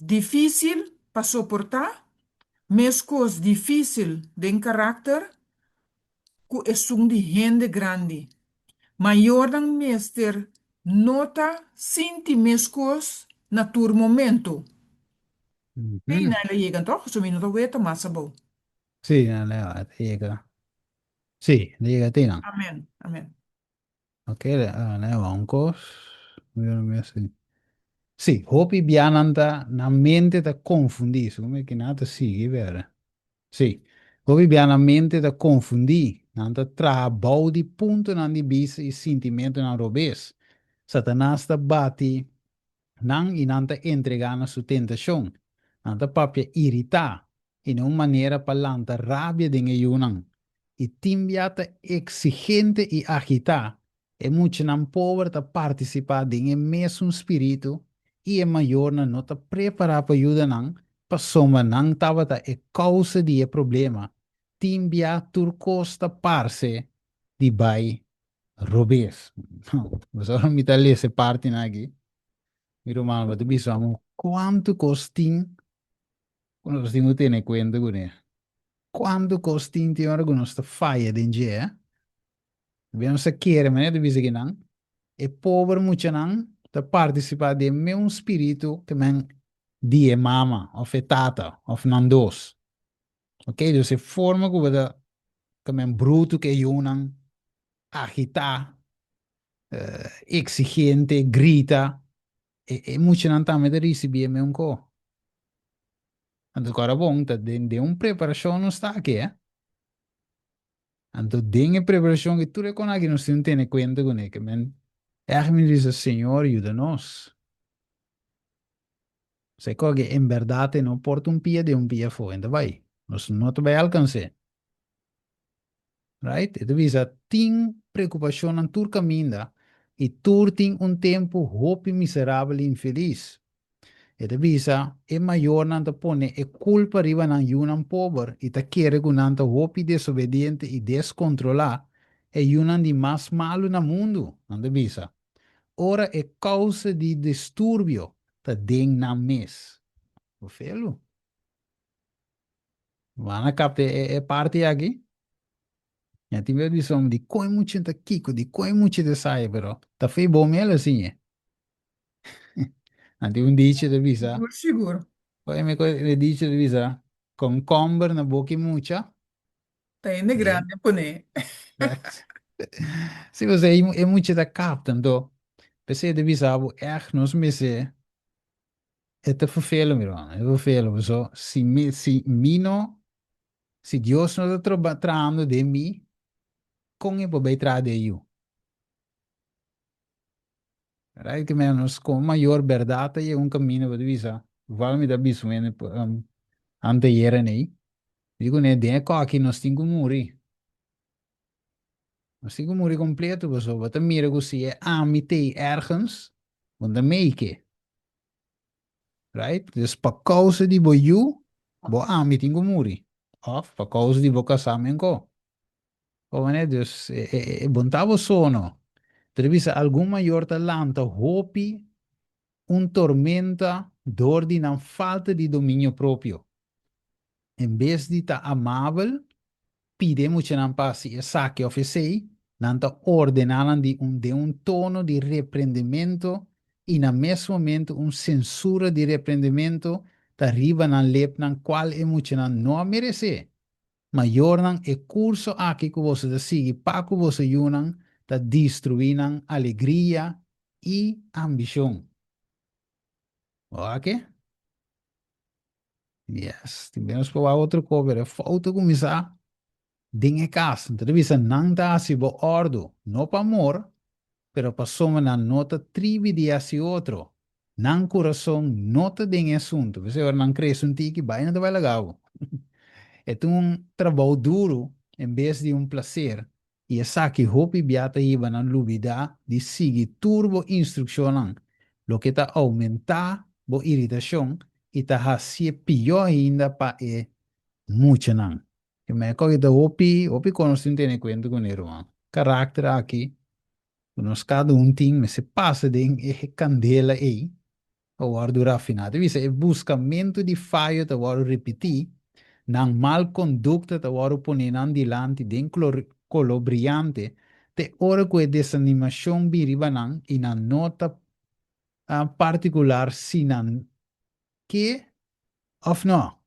difícil para suportar, mescos difícil de caráter, que é de gente grande. Maior dan mestre nota sinti mescos na tur momento. Ei, Mhm. na llega toch? So minuto weta masabo. Sì, llega. Sì, llega tinang. Amen. Amen. Ok, leva onkos. Sì, hopi biananta na mente da confundi, come che nata sì, vero? Sì, hopi bianamente da confundi, nanta tra baudi punto nandi bis i sentimento na robes. Satanás ta bati nang inanta entregana su tentação, nanta papia irritar, in una maniera palanta rabia de yunang, e timbiata exigente e agita, e mucho nan power ta participar de mesmo espírito, e é maior na nota preparar para ajuda nang, pa soma nang tava ta e causa de e problema, timbia turcosta parse di bai robes. Mas ora mi tali esse parte aqui. Mi romano, ma tu bisogna quanto costin, quando stiamo tenendo conto con quanto costin ti ora con sta faia d'ingegno, dobbiamo sapere, ma ne devi che non, e povero mucho non, da partecipare di me un spirito che men di mama, of tata, of nandos. Ok, dus se forma come da, che men bruto che yunan, agita, exigente, grita, e mucho non también da ricibire me un co. Agora bom, tá de um preparação não está aqui, eh? Então, de preparação que tu reconhece que não se tem conta com ele, que men, me diz, Senhor, ajuda-nos. Se que em verdade não porta um pia de um pia fora, então vai. Nós não te vai alcançar. Right? Então, visa, tem preocupação na tua caminho, e tu tem um tempo hope miserável e infeliz. E te bisa, e maior não te pone e culpa riba ng yunang pobre e te quiere que não te hopi desobediente e descontrolar e yunan di mas malo na mundo, não te bisa. Ora é causa de distúrbio te den na mes. O felo. Wana capte e parte aqui. Ja, ti vedi som di coi mucho te kiko, di coi mucho te sai però. Ta fei bom ela assim, é. Anti un dice te bisa. Seguro, seguro. Poi mi dice te bisa. Con comber na boki mucha. Tá indo Bem, grande, pone. right. Se você é muito da capta, então, você deve saber, nos meses, é te vervelen, meu irmão, é vervelen, so, se mino, se Deus não está tratando de mim, como é para tratar de eu? Right? Que menos, com maior verdade, é um caminho para divisar. Vale me dar bicho, ante era nem, digo, né, de aqui nós temos que morrer. Nós temos que morrer completo, pessoal, você mira que se é amite ergens, onde make right? Dus pa causa di boyu, bo amitin ko muri. Of, pa causa di bo kasamen ko. O ne, dus, bontavo sono. Trevisa algum maior talento, hopi, un tormenta, d'ordine, nan falta di dominio proprio. In vez di ta amabel, pidemos que não passe e saque oficei, não ta ordenaram de um tono de repreendimento e no mesmo momento censura de repreendimento ta riba na lep na qual emocional não merece. maior nang e curso aqui que você da sigue para que você yunang da destruir nang alegria e ambição. Ok? Yes. Tivemos para outro cover. É falta começar dinge casa. Então, visa não dá se bo ordo. Não para amor, pero para soma na nota tribi de esse outro. Não coração, nota dinge assunto. Você agora não cresce um tiki, vai não vai legal. É um trabalho duro em vez de um prazer. E essa que hopi biata iba na lubida de seguir turbo instrução. Lo que está aumentar bo irritação e tá hacia pior ainda para mucho não. Que me coge da hopi conosco não tem cuenta com ele, mano. Caráter aqui, nós cada tem, mas se passa de candela aí, o ar rafinado. Isso é buscamento de falha, o ar repetir, não mal conduta, o ar poner dilante, de color brilhante, te ora que desanimação biriba não, e na nota particular, se não que, of não.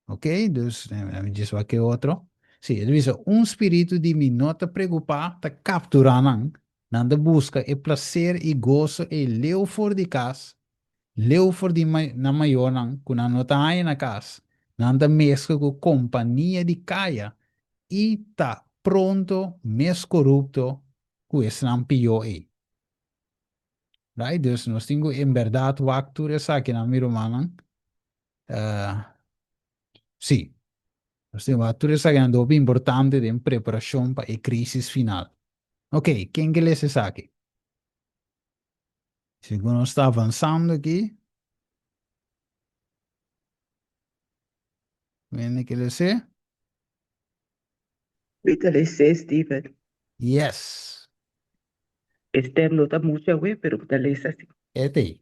Ok? Dus, me diz aqui outro. Sim, ele diz, espírito de me nota preocupar, tá capturando, nanda busca e prazer e gozo e leu for de casa, leu for de na maior, quando não tá aí na casa, nanda mescla com companhia de caia e tá pronto, mes corrupto, com esse não pior aí. Right? Dus, nós temos, em verdade, o actor essa aqui na minha romana, sim. Stiamo sacando più importante di preparazione para a crise final. Ok, quem que lê esse aqui? Segundo está avançando aqui. Vem que lê se? Vítale Steven. Yes. Esther no está mucha güey, pero dale es así. Ete.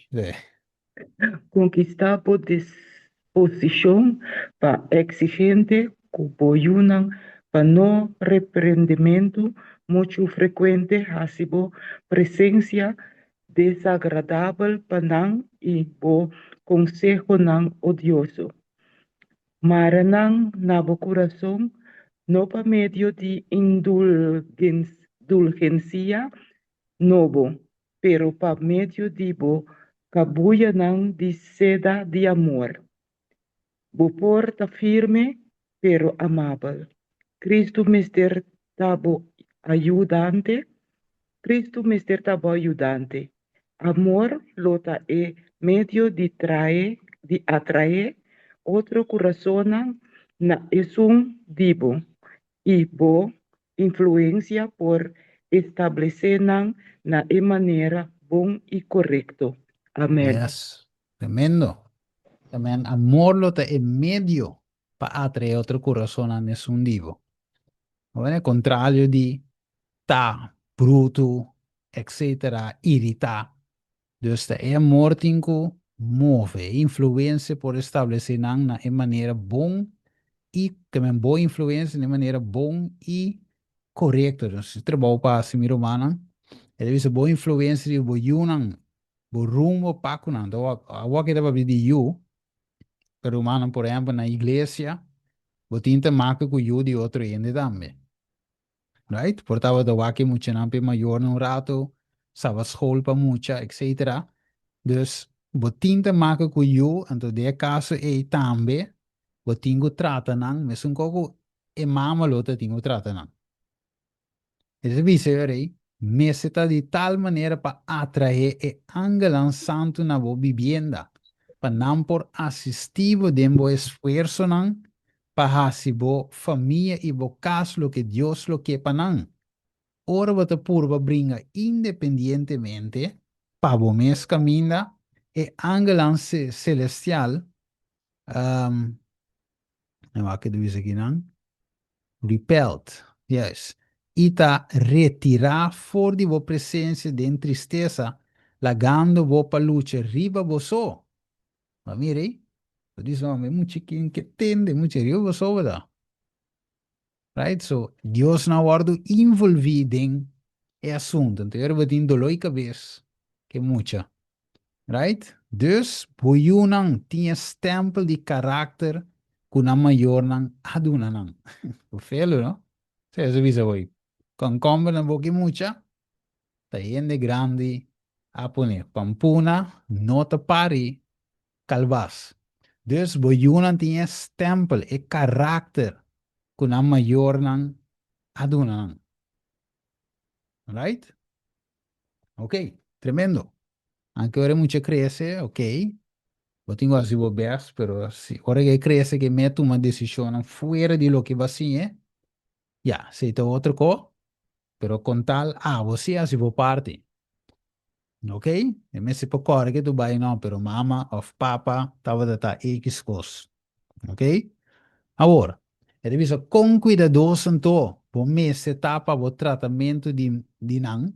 Conquistar por disposición para exigente, cupoyunan, para no reprendimiento, mucho frecuente, hasibo presencia desagradable para y bo consejo nan odioso. Maranang nabo corazón, no pa medio de indulgencia, novo, pero pa medio de bo cabuyanang de seda de amor. Bo porta firme, pero amable. Cristo mister tabo ayudante, Cristo mister tabo ayudante. Amor lota e medio de atraer otro corazón na es un divo y bo influencia por establecer na manera bon y correcto. Amén. Yes. Tremendo. También amor lo te en medio para atraer otro corazón a nessun divo. Al contrario di ta, bruto, etc., irritar. Dus de amor tinko move, influência por estabelecer na maneira bom e também boa influência de maneira bom e correta. Dus se trabalho para si miro mana, ele diz boa influência de boa yunang, boa rumo para kunan. Então, a que dava de you, pero mana, por exemplo, na igreja, boa tinta marca com you de outro ende também. Right? Portava da waki mucha nampe maior num rato, stava school pa mucha, etc. Dus, botinta maka ku you, anto de caso e tambe, botingo trata nang, mesun koko e mama lota tingo trata nang. Esse vice, meseta de tal maneira para atrair e angelan santo na vo vivienda, para não por assistivo de bo esforço nang, para hasibo família e bo caso lo que Deus lo que panang. Ora wat a purva bringa independientemente, para bo mes caminda, e angelan celestial, que diz aqui não? Repelled, yes. Ita retirar for di vo presença de tristeza, lagando vo pa luce riba vo so. Ma mire, diz não, é muito que tende, muito riba vo so, verdade? Right? So, Deus na guardo envolvido em é assunto. Então, eu vou ter dolor de cabeça, que é muita. Right? Dus, boyunang tinha stempel de caráter kuna mayor nang aduna nang. Felo, no? Se eso visa hoy. Con combo na boki mucha, tayende grande, apone pampuna, nota pari, kalbas. Dus boyunan tinha stempel e karakter kuna mayor nang aduna nang. Right? Ok, tremendo. Aunque ahora mucha crece, ok. Eu tenho así vos veas, pero si ahora que crece que me toma decisión fuera de lo que va a ser, ya, se te otro co, pero con tal, vos sí así vos parte. Ok? E me se pocora que tu vai não, pero mama of papa, tava da ta X cos. Ok? Agora, ele visa com cuidadoso então, vou me tapa o tratamento de não,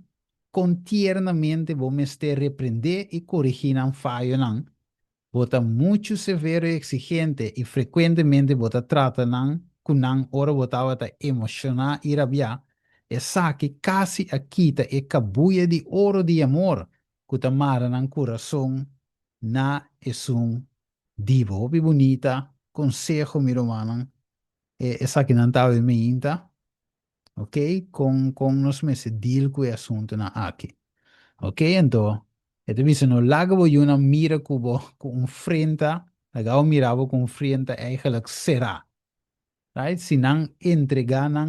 com tiernamente vou me repreender e corrigir não falho não, bota muito severo e exigente e frequentemente bota trata não, com não, ora botava ta emocionar e rabiar, e sa que quase aquita e cabuia de ouro de amor, que ta mara não coração, na esum divo, obi bonita, consejo mi romano, essa que não estava em minha inta, ok? Com nos meses deal com o assunto na aqui. Ok? Então, eu disse, no lago vou uma mira cubo com frente, lago mirava com frente, eigenlijk será. Right? Se não entregar na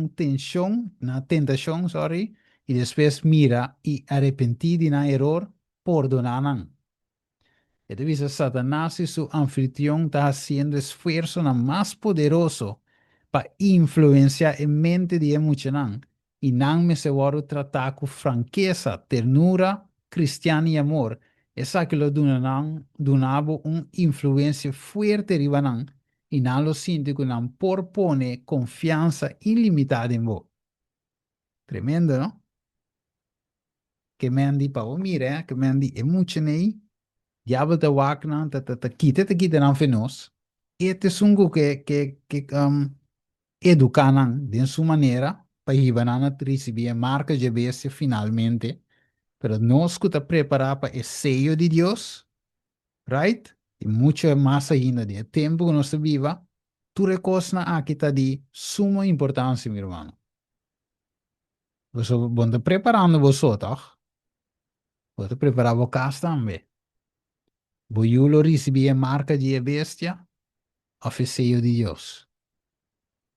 tentação, sorry, e depois mira e arrepentir de na error, perdonar não. Ele dice, Satanás y su anfitrión está haciendo esfuerzo más poderoso para influenciar en mente de muchos y nan me se va a tratar con franqueza, ternura, cristiana y amor. Esa que lo donaba una influencia fuerte arriba nan y nan lo siente que nan propone confianza ilimitada en vos. Tremendo, ¿no? Que me han dicho, oh, mira, que me han dicho, mucho nei. Diabo te wakna, te quita nan fenos. Este sungo que educanan de su manera, para ibanan recibir marca de base finalmente, pero no escuta preparar para el sello de Dios, right? Y mucho más ainda de tiempo que no se viva, tu recosna aquí está de suma importancia, mi hermano. Vos bonde preparando vosotros, vos preparar vos casa también. Voy recibir marca de bestia, oficio de Dios.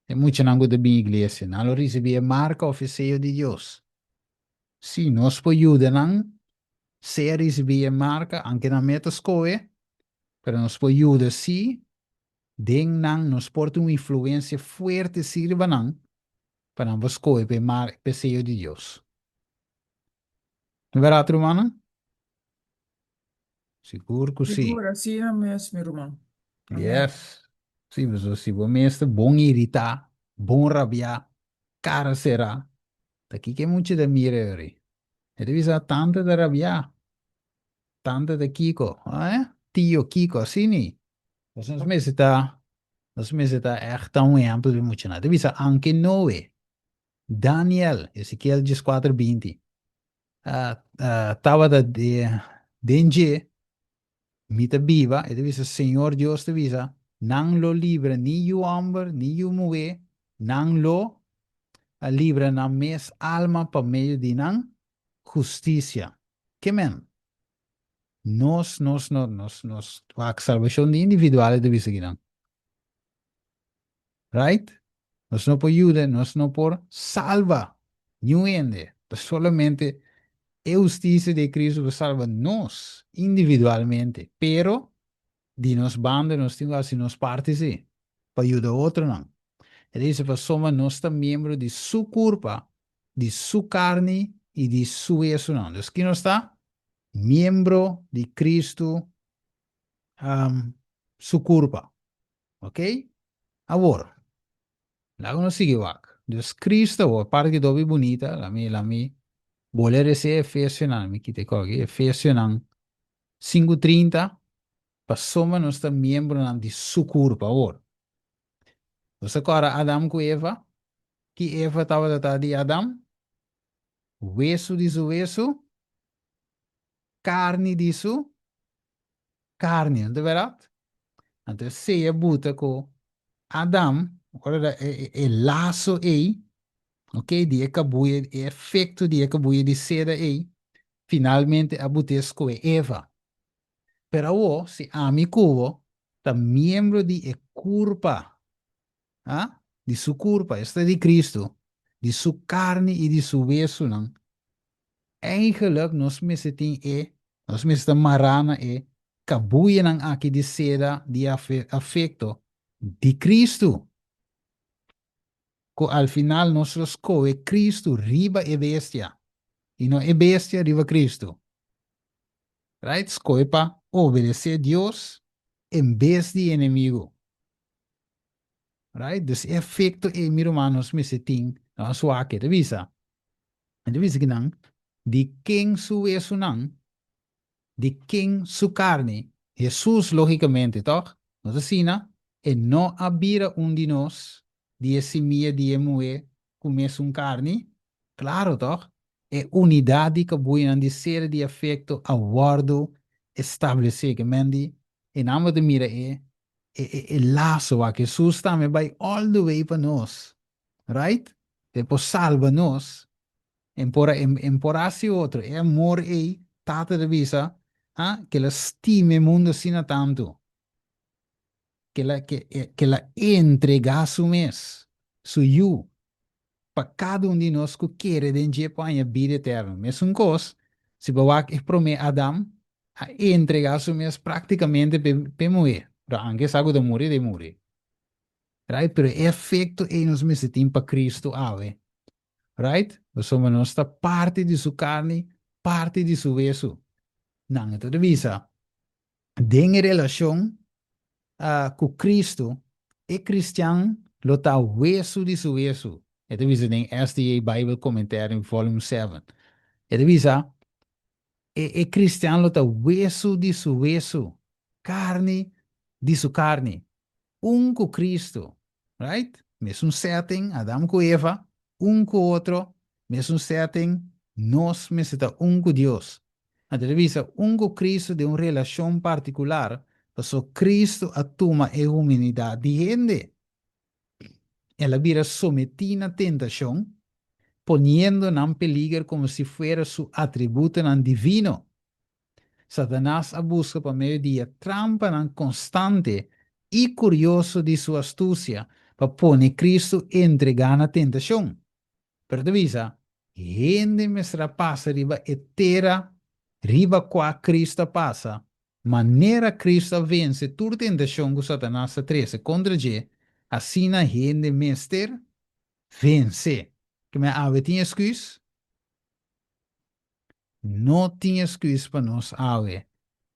E mucho nango de mi iglesia, no lo recibí marca oficio de Dios. Si nos puede ayudar, se recibir marca, aunque no metas coe, pero nos puede ayudar si, den nan nos porta una influencia fuerte sirva nan, para ambos coe pe mar pe sello de Dios. ¿No verá, hermano? Seguro que sí. Seguro, assim é mesmo, irmão. Amém. Yes. Sim, mas se você mesmo bom irritar, bom rabiar, cara será. Daqui que é muito da mira, ori. Ele visa tanto da rabiar, tanto da Kiko, Tio Kiko, assim, ni. Mas nos meses tá echt um exemplo de muito nada. Ele visa anche Noé, Daniel, Ezequiel 14:20. Tava da dengue, mita viva, ele visa Senhor Deus te visa, não lo livra ni o homem, ni o mulher, não lo livra na mes alma por meio de não justiça. Que men? Nos, a salvação de individual de seguir. Right? Nos no por ayuda, nos no por salva. New ende. Solamente a justicia de Cristo salva nos individualmente. Pero, de nos banda, nos tengo así nos partes, sí. Para ayudar a otro, no. Ele dice, pues somos nuestro miembro de su culpa, de su carne y de su eso, no. Entonces, ¿quién no está? Miembro de Cristo, su culpa. Ok? Agora, lá não sigue vak. Dus Cristo, o parte que dobi bonita, la mi, volere se Efesio nan, mi kite kogi, Efesio nan, 5:30, passoma nostra membro nan di su curpa, or. Dus agora Adam com Eva, que Eva estava da di Adam, hueso di su hueso, carne di su carne, não é verdade? Então, se é buta com Adam, ora e laço aí, ok? Die kabuye, e efeito die kabuye de seda aí, finalmente a butesco é Eva. Pero o, se ami cubo, ta miembro de e curpa, ah? De su curpa, esta de Cristo, de su carne e de su hueso, não? Eigenlijk, nós mesmo nós mesmo marana kabuye ng aki de seda, de afecto, de Cristo. Al final nosotros coe Cristo riba e bestia. Y no e bestia riba Cristo. Right? Scoe pa obedecer a Dios en vez de enemigo. Right? Dus efecto e mi romanos me se ting na suake de visa. En de visa ginang di king su esunang de king su carne. Jesús, lógicamente, toch? No te sina, en no habira un dinos, die simia die mue, comes un carne. Claro, toch? E unidade que buinan de ser de afecto aguardo estabelecer que mendi. En amo de mira e laço a Jesus também vai all the way para nós. Right? Depois salva nós. En por así otro, é amor e tata de visa, que la stime mundo sina tanto, que la entrega a su mes, su you, para cada um de nós que quer de a vida eterna. Mas um cos, se bawak ik prome Adam, a entregar a su mes praticamente pe morrer, para anche sago de morrer. Right? Pero é efeito e nos mesetim para Cristo ave. Right? Somos nossa parte de sua carne, parte de seu hueso. Não, então, visa, em relação com Cristo, é cristão, lo tá hueso de seu hueso. Então, visa, em SDA Bible Commentary, volume 7. Então, visa, é cristão, lo tá hueso de seu hueso, carne de sua carne. Com Cristo, right? Mesmo setting, Adão com Eva, com outro, mesmo setting, nós mesmo com Deus. A televisa, com Cristo de uma relação particular, só Cristo atuma a humanidade de gente. Ela vira sometida à tentação, poniendo en peligro como se fuera su atributo divino. Satanás busca por medio de trampa constante y curioso de su astucia para poner Cristo entregar a tentación. Pero te visa, gente mestra pasa riba etera, riba qua Cristo pasa, manera Cristo vence tu tentación que Satanás trece contra je, assim na gente mester vence. Que me ave tinha excuse? Não tinha excuse para nós ave.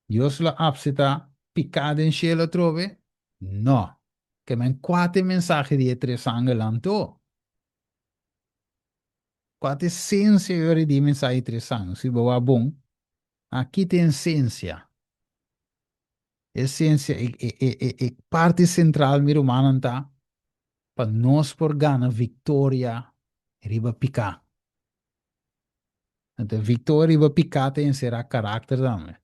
Dios lo apsita picada en cielo trove? No. Que men quate mensaje de tres angelanto. Quate esencia yori di mensaje de tres anos. Si boa bom, aqui tem essência. Essência e parte central mi romano tá para nós por gana vitória riba picar. Então, vitória riba picar tem será caráter também.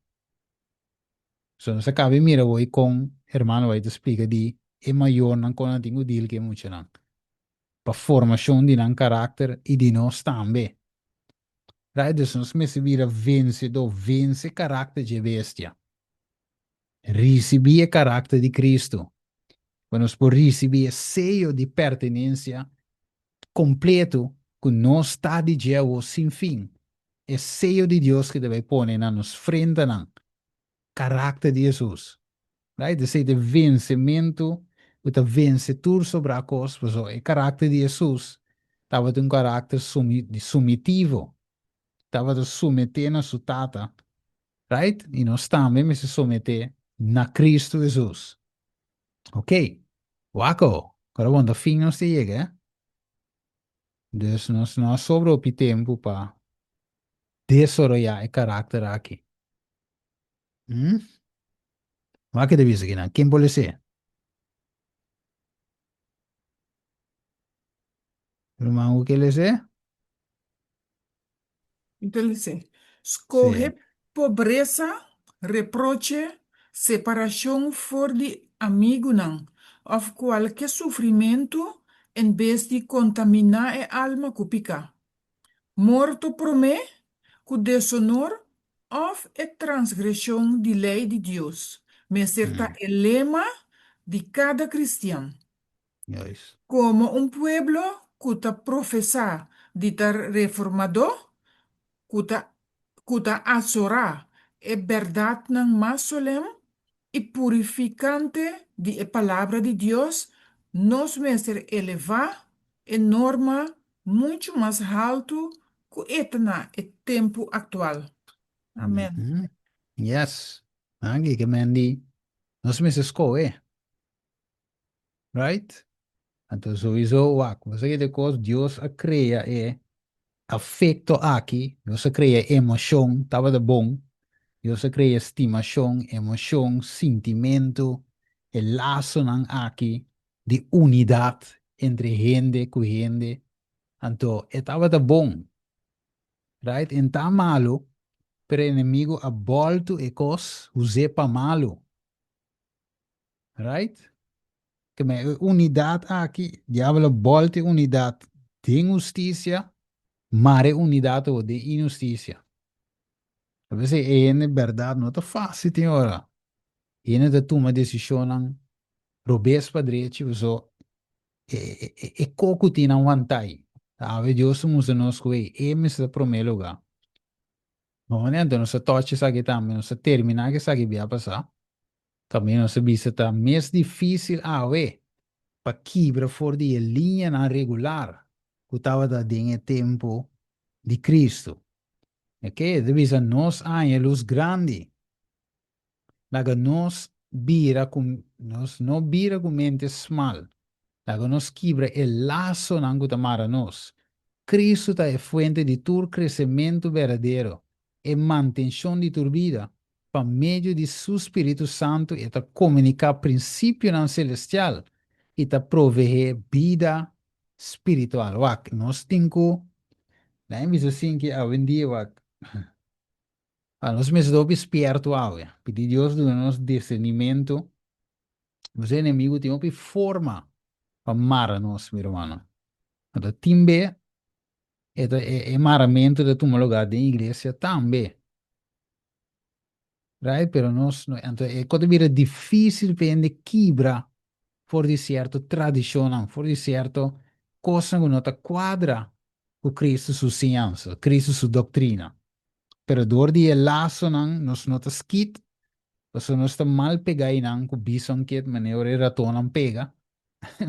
So, nós acaba mira hoje com hermano vai te explica de é maior não com antigo deal que muito não. Para formação de um caráter e de nós também. Right? Dus nós me vira vencedor, vence caráter de bestia. Receber caráter de Cristo. Quando nós por receber sello de pertenência completo que nós está de Deus sem fim. É sello de Deus que deve pôr na nos frente não. Caráter de Jesus. Right? Dus de vencimento, o vencedor sobre a coisa, o caráter de Jesus estava um caráter submitivo. Estava submetendo a sua tata. Right? E nós também se submeter na Cristo Jesus. Ok? Waco. Agora, quando o fim nós chega, dus nós não sobra o tempo para desarrollar o caráter aqui. Waco deve ser, né? Quem pode ser? Irmão, o que ele é? Então, dice, escoge Sim. pobreza, reproche, separação for de amigo não, of qualquer sofrimento em vez de contaminar a alma cupica. Morto por mim, com deshonor of a transgressão de lei de Deus. Me certa Mm. el lema de cada cristiano. Yes. Como pueblo que ta profesa de tar reformador, que ta azora é verdade não mais solene e purificante de a palavra de Deus, nos mestre elevar e norma muito mais alto que etna e tempo atual. Amém. Mhm. Yes. Lagi ka man di. Nos Mrs. Ko right? Então, sowieso, wak. Você que depois Deus a cria afecto aqui, Deus a cria emoção, tava de bom. Deus a cria estimação, emoção, sentimento, el laço nang aqui de unidade entre gente com gente. Então, estava de bom, right? Então, malo, pero inimigo a volto e cos, use pa malo, right? Que me unidade aqui, diablo volte unidade de injustiça, mare unidade ou de injustiça. A vezes é verdade, não é fácil, senhora. E não é tomar decisão, não. Robes padrete, so, coco tina wantai. Ave Deus musa nos kwe, mis da primeiro lugar. Não é então, nossa tocha sabe também, nossa terminar que sabe via passar. Também nossa visita mais difícil, para quebrar fora de linha na regular, que estava da dinhe tempo de Cristo. Ok? Devisa nós a luz grande. Laga nós não bira com mente small. Laga nós quebra el laço na gutamara nós. Cristo é fuente de tu crescimento verdadeiro e manutenção de tua vida por meio de seu Espírito Santo e te comunicar princípio não celestial e te prover vida espiritual. Wak, nós temos, né, mas assim que a dia, wak, nós mesmos do espiritual, pedir Deus do nosso discernimento, os inimigos têm uma forma para amar nós, meu irmão. Então, timbe é maramento de tu lugar de igreja também, right? Pero nós, então, quando vira difícil para ele quebrar for de certo tradição, for de certo coisa que não te quadra com Cristo sua ciência, Cristo sua doutrina. Pero dor de laço nós não te skit, porque nós está mal pegar não com bison que maneira raton não pega,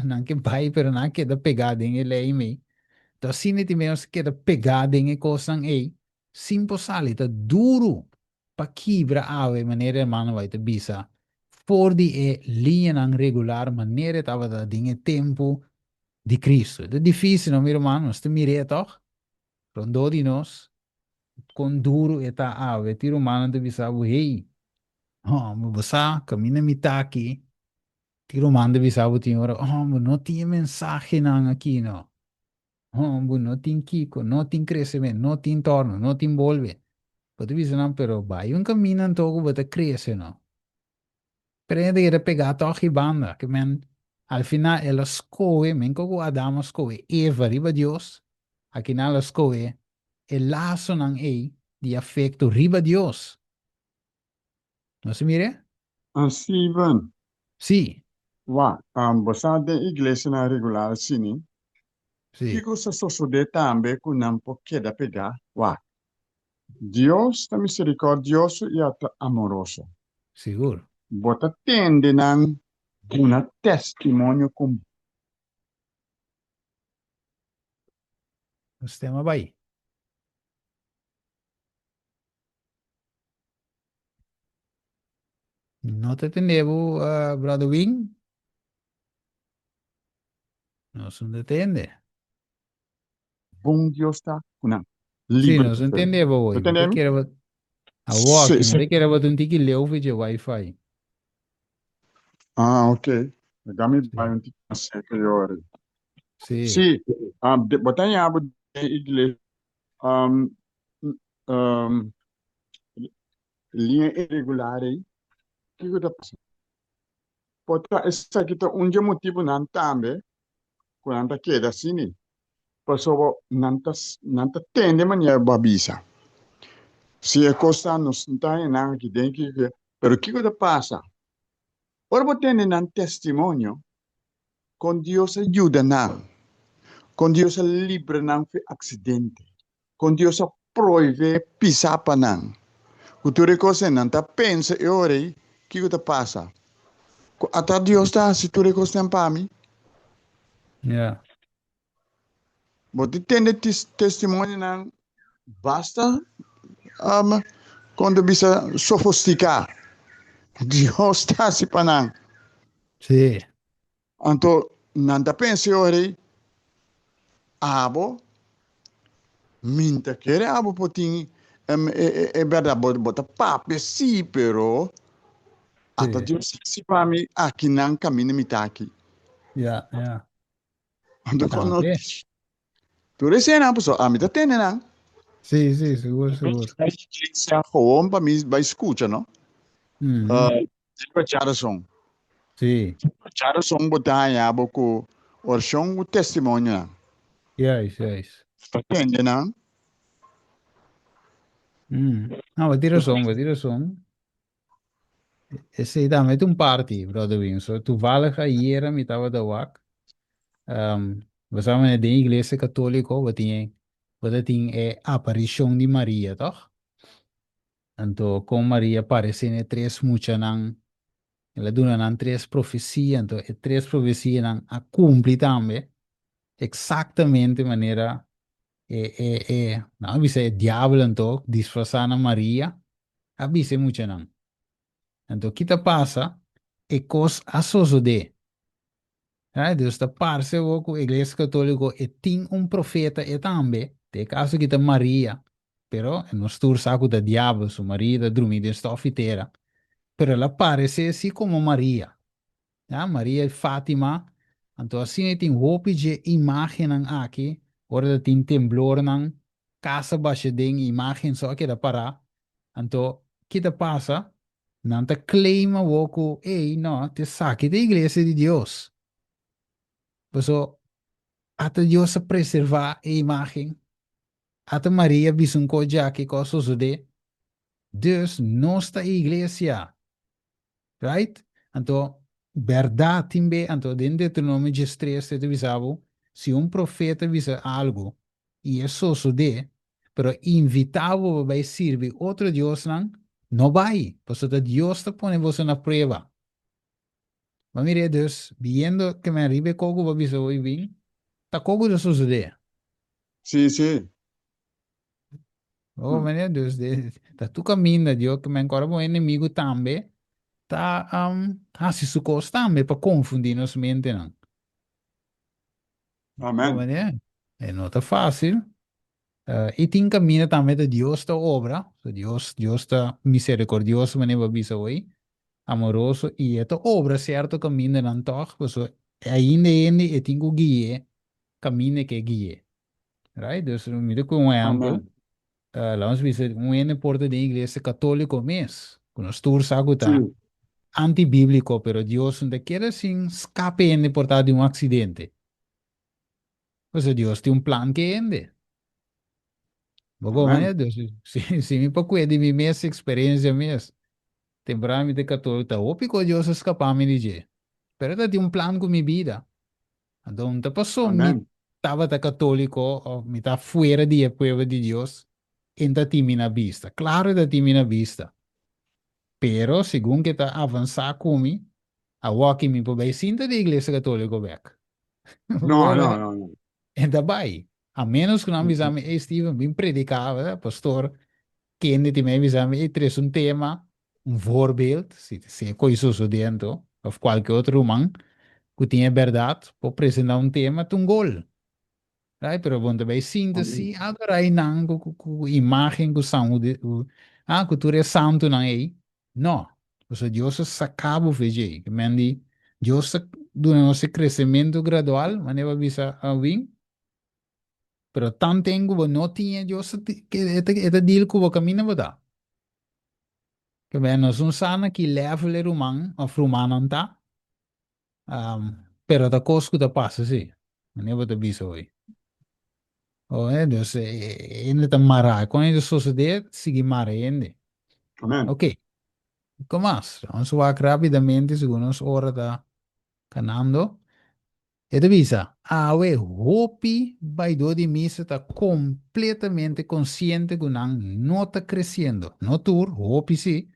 não que vai, pero não que da pegada em ele aí me. Então, assim, nós queda pegada em coisa aí, simple salita, duro, para quebra ave maneira mano vai te bisa. For de linha não regular, maneira tava da dinhe tempo de Cristo. É difícil, não, meu irmão, nós te mirei toch? Rondo de nós, com duro eta ave, tiro mano te bisa, hey, me basa, camina mita aqui, tiro mano te bisa, tinha não tinha mensagem não aqui, não. No tin Kiko, no tin crecimiento, no tin torno, no tin volve. Pode dizer não, pero vai um caminho em todo para crescer, não. Prende que pegar toque banda, que men, al final ela escoe, men como Adão escoe, Eva riba Deus, aqui na ela escoe, el laço não é de afeto riba Deus. Não se mire? Steven, Sim, você de igreja na regular, sim, que sim, coisa sucede também com não porque da pegar, Deus é misericordioso e amoroso. seguro. Bota tende nang una testemunho com O sistema vai. Não te entendeu, Brother Wing? Não se entende. bom Deus tá com Sim, livre. não se entendeu, hoje. Você Entendeu? quer a Sim, walking, sim. você quer botar um tique leu de Wi-Fi. Ok. Dá-me Sim, um tipo de secretário. sim. Sim. Bota em aba de igreja. Um, um, linha irregular aí. O que que tá passando? Pota essa kita unja motivo nan tambe, kunanta queda sini. Paso nanta tende mania babisa. Se é costa nos está em nada que tem que pero que coisa passa? Ora você tem um testemunho com Deus ajuda não, com Deus livra não de acidente, com Deus proíbe pisar para não. O tu recosta não tá pensa e ora que coisa passa? Até Deus está se tu recosta para mim, Yeah. você tem testemunho não basta quando bisa sofisticar. Deus está se para não. Sí. Anto nanta pensa e ora abo minta querer abo poting é verdade bota papo sim pero até Sí. de se para mim aqui não caminho me tá aqui Yeah. Yeah. ando quando Tambe. tu recém pessoa a mim tá tendo não Sí, sí, seguro, seguro. se a home para mim vai escuta não para chara som Sí. botar aí abo com o som o testemunho Yes, yes. tá tendo não Ah, wat die song, wat die song. Esse dá met um party, brother Wim. So, toevallig hier met tava da wak. We samen in de iglesia católico, wat tinha é aparição de Maria, toch? Então, com Maria aparece em três muitas nang, ela duna nang três profecias, então, e três profecias nang a cumprir também, exatamente maneira não, bisa é diabo então, disfarçar na Maria, a bisa muitas nang. Então, o que te passa é coisa a de. Deus da parce ook a igreja católica e tem profeta e também, tem caso que tá Maria, pero nos tur saco da diabo, su Maria da dormir sta ofitera, pero ela parece assim como Maria, Maria e Fátima, então assim tem roupa de imagem aqui, ora tem temblor nan, casa baixa de imagem só que da para, então que te passa, não te claima o ei, não, te saque da igreja de Deus. So, até Deus preservar a imagem, até Maria bisunco já que coisa de Deus não está a igreja, right? Então, verdade também, então, dentro do Deuteronômio 13, te avisava, se profeta avisa algo, e é só de, pero invitava para servir outro Deus, não vai, porque Deus está pondo você na prova. Mas mire, Deus, vendo que me arriba coco, vai avisar hoje bem, tá coco de suceder. sim Oh, meu Deus, tá tu caminho, Deus, que me agora o inimigo também tá se sucos também para confundir nos mente, não. Oh, amém meu não tá fácil. E tem caminho também de Deus da obra, so Deus tá misericordioso, mas vai bisa hoje, amoroso, e esta obra certo caminho não toca, so ainda e tem que guiar, caminho que guia, right? Deus, me dá um exemplo. amém Lá nós vimos porta da igreja católica mesmo, com os tours tá sim antibíblico, pero Dios não quer assim escape ende porta de acidente. Pues Deus tem plan que ende. Bogo amém mané Deus, se me pouco de minha experiência mesmo. Temporariamente católico, tá ópico Deus escapar me dizer. Pero tá tem plan com minha vida. Então, tá passou me amém tava tá católico, ou me tá fora de pueblo de Deus, ainda tem minha vista. Claro, da tem minha vista. Pero, segundo que tá avançar comigo, a walking me por bem sinta da igreja católica back. não Bogo não mané. não não En daarbij, a menos que nós visamos, Steven, bem predicava, pastor, kende te mij visamos, er un tema, un voorbeeld, se coisa dentro, of qualquer outro man, que tinha verdade, para apresentar um tema, um gol. Right? Pero quando vai síntese, agora aí não, com imagem, com saúde, que tu é santo não é, não. Porque Deus sacava o feijão, que mendi, Deus, durante esse crescimento gradual, mas não vai visar a vir, pero tan tengo no tinha yo que eta deal ko camina bada que bem nós não sana que leva o humano of humano anta Pero ta cosco ta passa, sì. Non è wat bisogno. Oh, dus in het mara, kon je dus zo de sigi mara ende. Amen. Ok, comas, vamos a rapidamente según nos hora da canando. E da visa, awe hopi baido di misa está completamente consciente que no está creciendo. No tur, hopi sí.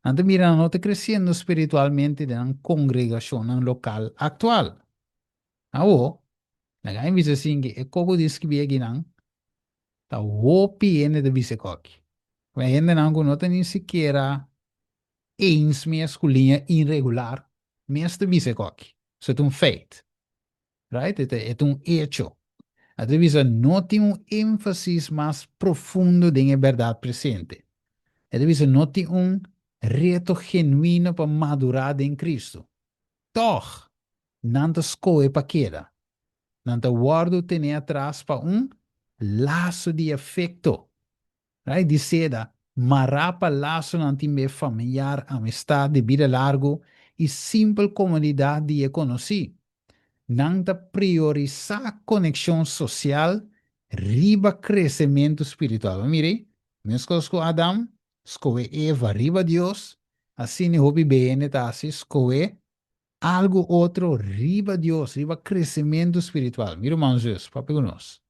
Ante mira, no está creciendo espiritualmente en una congregación local actual. Awo, la gana visa singi, e kogo diski ginang, ta hopi ene de visa koki. Maar gente não está nem sequer eens meer escolinha irregular, meeste visa koki. Isso é um feito, right? É um hecho. A visa não tem ênfase mais profundo de a verdade presente. A visa não tem reto genuíno para madurar em Cristo. Toch, não te escolhe para queda. Não te guardo tem atrás para laço de afeto. Right? De seda, marapa laço não tem familiar, amistade de vida largo e simples comunidade de conhecer. Não te priorizar conexão social, riba crescimento espiritual. Mire, mesmo com Adam, escolhe Eva, riba Deus, assim houve bem, tá? Assim, escolhe algo outro, riba Deus, riba crescimento espiritual. Mira, irmão Jesus, papai conosco.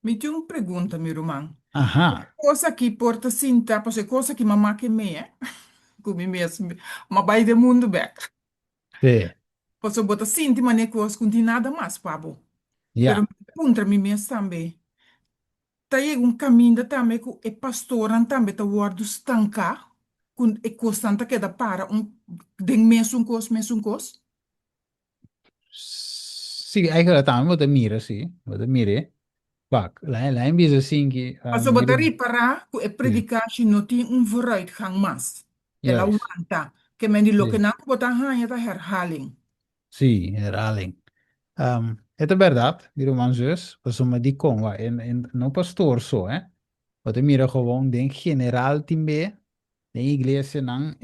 Me tem uma pergunta, meu irmão. Aham, Coisa que porta cinta, porque coisa que mamãe que me é, comigo mesmo, mas vai de mundo back. sim, Porque bota cinta, mas nem coisa com nada mais, pabo. Pero yeah. me pergunta me mesmo também. Tá aí um caminho também que é pastor também tá guardo estancar, com é constante que dá para den mesmo um cos. Sì, eigenlijk wat een mire, sì, wat een mire. Bak, lijn bisa singi, Mas eu mire, botaria para que é sì, predicar se não tem vooruitgang mais. Ela juist, aguanta, que men die loke sì, na botar hanha da herhaling. sì, herhaling. Het is verdad, die roman zus, was om die kon, en no pastor zo, Wat een mire gewoon, den general timbe, de iglesia nang,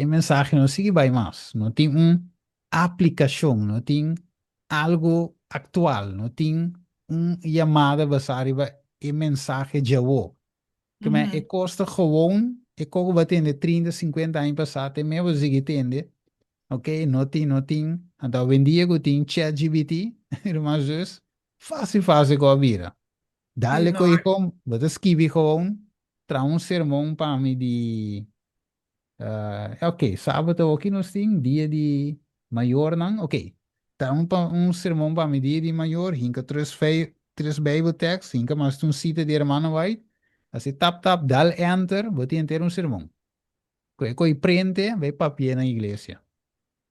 mensaje no sigue bij mas, no tiene aplicación, no tiene algo actual, no tiene llamada basada en mensaje llevó. Que me kosta gewoon, ik koop wat in de 30, 50 anos passado, me was ik entende, ok, nothing, então vendia que tem ChatGPT, irmãos Jesus, fácil com a vida. Sim, Dale não. com ele, você escreve gewoon, traz sermão para mim de, ok, sábado aqui nós temos dia de maior, não, ok, traz sermão para mim dia de maior, hinca três Bijbeltekst, hinca mas tu cita de hermano vai, assim, tap, dale enter, vou te enter sermão. Coi prende, vai papel na igreja.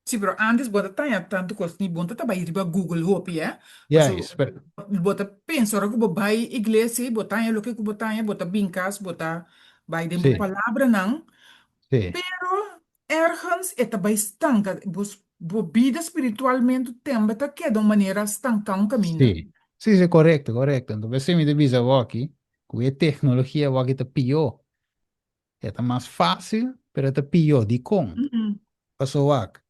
Sim, pero antes bota tanya tanto coisa ni bonta tá vai riba Google Hope, é? Ja, Paso espera. bota pensa ora que vai igreja, bota tanya lo que bota tanya, bota bincas, bota vai de Sí, palavra não. sí, Pero ergens é tá vai estanca, bo vida espiritualmente também tá que de uma maneira estancar um caminho. sí. Sí, sí, correcto, correcto. Entonces, se me divisa aquí, que tecnología aquí te pilló. Está más fácil, pero te pilló. Di con. Mhm. Pasó aquí.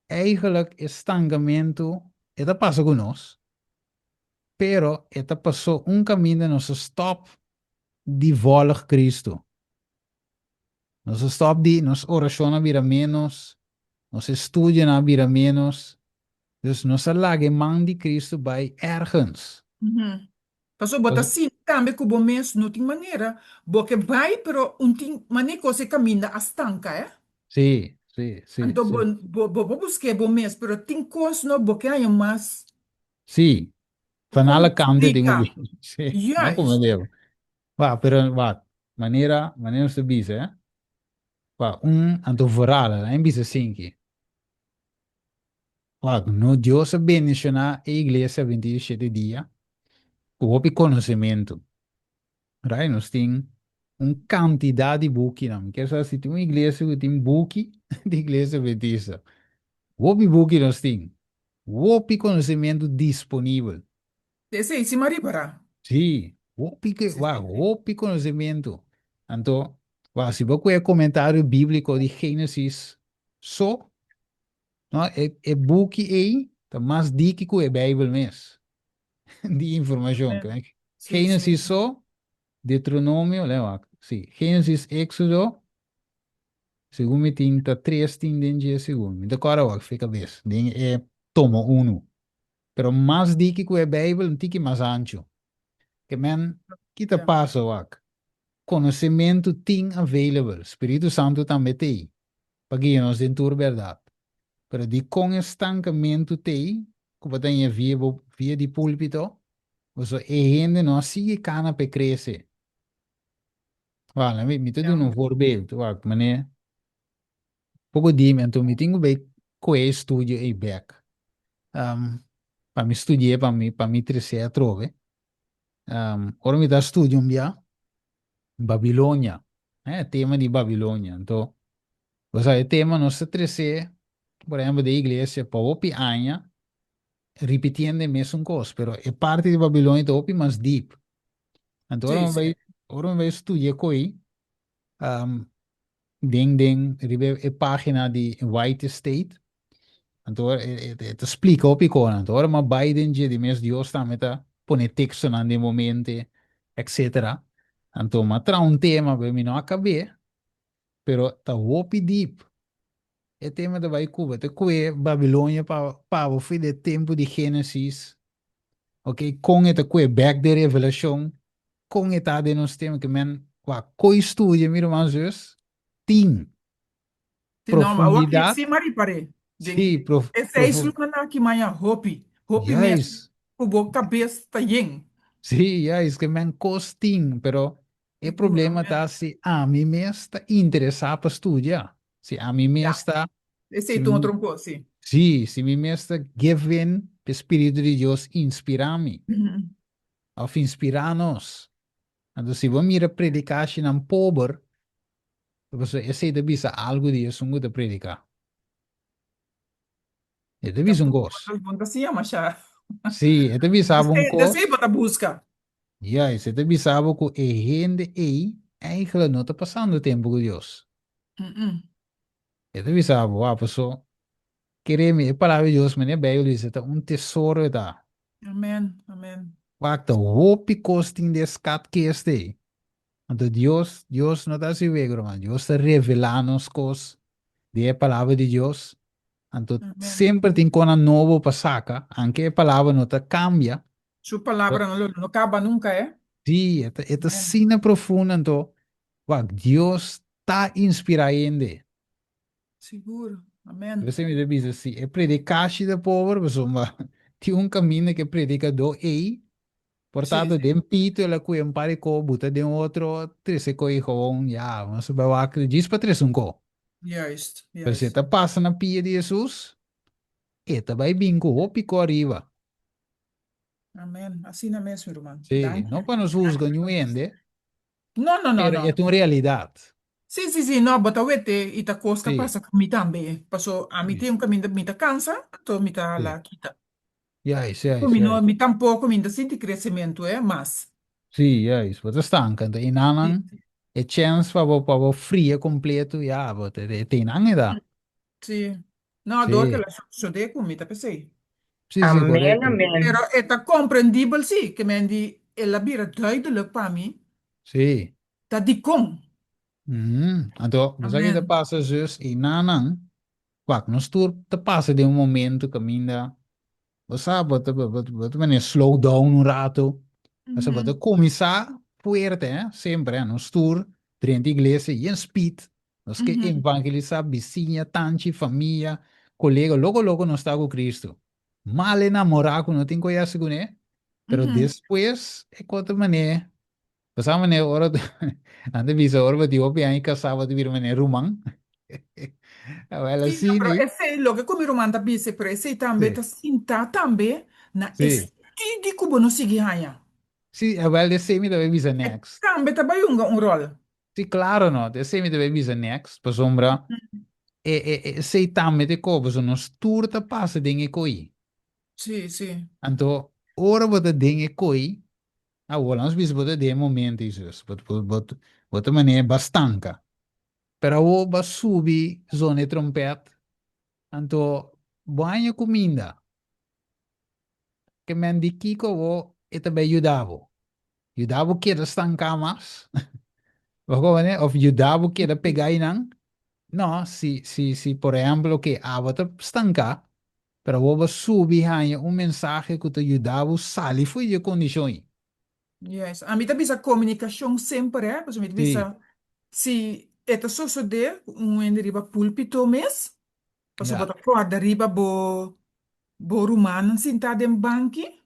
Eigenlijk estancamento, это pasa con nos, pero это pasó un camino, nos stop de volg Cristo. Nos stop de, nos oración a vida menos, nos estudian a vida menos. Dus nos lage man de Cristo bij ergens. Mhm. Paso bota Pas- sim também que o bom mês não tem maneira, porque vai, pero um tem maneira que você caminha a estanca, é? Sí, sí, sí, Então, sí. vou buscar bom mês, pero tem coisas no boque aí, mas Sí, van como alle kanten dingen explica? weer. Sí, no como Juist. digo. Va, pero va, manera se dice, ¿eh? Va, anto verhalen, en bisa sinki. Va, no Dios bendicionar a iglesia 27 días, con conocimiento. Right? Nós tem quantidade de book, não. Quer saber se tem uma igreja que tem book de igreja adventista. Houve book nós tem. Houve conhecimento disponível. Esse aí, se maribara. Sim, houve que, Sim, sim, sim. houve conhecimento. Então, se você comentário bíblico de Gênesis, só No, é book aí, tá mais dica que é Bíblia mesmo. De informação, Amém. que Sim, sim. Gênesis só, Deuteronômio, lembra? Sim, Gênesis, Éxodo, segundo me tinta três tendências segundo. Então, agora, ó, fica bem. É, toma um. Pero mais dica que é Bíblia, um tique mais ancho. Que, man, que te Yeah. passa, ó? Conhecimento tem available. Espírito Santo também tem. Para guiar-nos dentro da verdade. Pero de com estancamento tem, como tem via de púlpito, você é gente não sigue cana para crescer. Vale, me te dou Yeah. um voorbeeld, wacht, meneer. Pouco dia, então, me tenho bem com estúdio e back. Para me estudar, para me crescer a trove. Ora me dá estúdio um dia, Babilônia. Tema de Babilônia. Então, você tema não se crescer, por exemplo, da igreja, para o pianha, repetindo a mesma coisa, pero é parte de Babilônia, então, mais deep. Então, Sim, sim. ora me vai estudar com aí, ribe a página de White State. Então, te explica o pico, então, mas Biden, de mes Deus, também tá põe texto na de momento, etc. Então, mas tra um tema, para mim não acabei, pero tá hopi deep. É tema da vai Cuba, te que Babilônia para o fim de tempo de Gênesis, ok? Com esta que back de revelação, com esta de nós temos que men, co estudia, meu irmão, tem Sim, não, mas o que profundidade, sim, Mari, pare. sim, Esse é isso que na que manhã hopi. Hopi mesmo. yes. O boca cabeça tá yen. Sí, ya, es que me han costing, pero el Seguro, problema amém. está si a mí me está interesado para estudiar. Si a mí me Yeah. está, Esse si aí tu me, troncou, sim. sí, si me está given el Espíritu de Dios inspirarme, Uhum. o inspirarnos. Entonces, si vos mira predicar sin un pobre, pues ese te visa algo de eso, de predicar. Te Tá visa un bom, gos. outras bom sim, mas já. Sí, te visa un Desce gos. para busca. Ja, esse te visa que a gente aí, eigenlijk não está passando tempo com Deus. Uhum. Eu te avisava, a pessoa, querer-me, a palavra de Deus, mas é bem, ele está um tesouro, tá? Amém, amém. Wacta, hope costing descat que este. Então, Deus não está se vendo, mano. Deus está revelando as coisas da palavra de Deus. Então, Amém. sempre tem coisa nova para sacar, aunque a palavra não está cambia. Sua palavra não acaba nunca, é? Sim, é Amém. sina profunda, então, Deus está inspirando. Seguro. Amém. Você me diz assim, é predicar da pobre, pessoa, tem um caminho que predica do ei, Sim, portanto, sim. dem pito, ela que um pare co, buta de um outro, trece coi com, já, mas o bawa que diz para três um co. Juist, Você juist. tá passa na pia de Jesus, e tá vai bingo, o pico arriba. Amém. Assim é mesmo, irmão. Sim, Danke. não para nos juzgar nenhum ende, Não, não, não, pero é não. uma realidade. Sim, sim, sim. Não, bota wete, ita costa Sim, passa kami também. Passou a mim sim, tem um caminho da mita cansa, então mita sim. lá kita. Já, isso, já, isso, Comi já. no, mi tampouco ainda sinto crescimento, é, mas. Sim, já, isso, você estanca, então, e Sim, não, é chance para fria completo, já, você tem nada. sim. Não, adoro que Sim. ela chode comida, pensei. Sim, sim, Amen, correto. amen. Pero esta compreendível, sim, que men die ela bira duidelijk para mim, Sim. dat die kom. Então, você que te Amen. passa Jesus e não, quando nós tu te passa de um momento que ainda, você vai slow down um rato, você vai Mhm. começar forte, sempre, nós tour, dentro da igreja, e em speed, nós que Mhm. evangelizar, vizinha, tante, família, colega, logo nós está com Cristo. Mal enamorar, não tem coisa assim, né? Pero Mhm. depois, é outra maneira. Kasama niya oro ande bisa oro ba tiwo pi ang kasama ti birman ni rumang. Well, Sim, não, pero sini. esse logo como eu manda bise, pero esse também Sí, tá sinta também na sí. estudi kubo no sigi haya. Sí, well, de semi deve bisa E next. também tá bayunga um rol. Sí, claro, no. De semi deve bisa next. Pa sombra. Sei tamme te ko, sono sturta passa dinge koi. Sim, sim. Anto, ora bota dinge koi. A volans bis bota de momento isus. Bota mane bastanca. Pero o ba subi zone trompet. Anto, banho comida. Que men di kiko wo, ito ba yudavo? Yudavo kira stanka mas? Bako né? Of yudavo kira pegai nang? No, si por ejemplo que avata stanka, pero vos subi hanya un mensaje que te yudavo sali foi de condições. Yes. A mim também a comunicação sempre, é? Porque a mim Sim, se é só de um enderiva púlpito mês, porque já. bota corda riba bo rumano sentado em banque,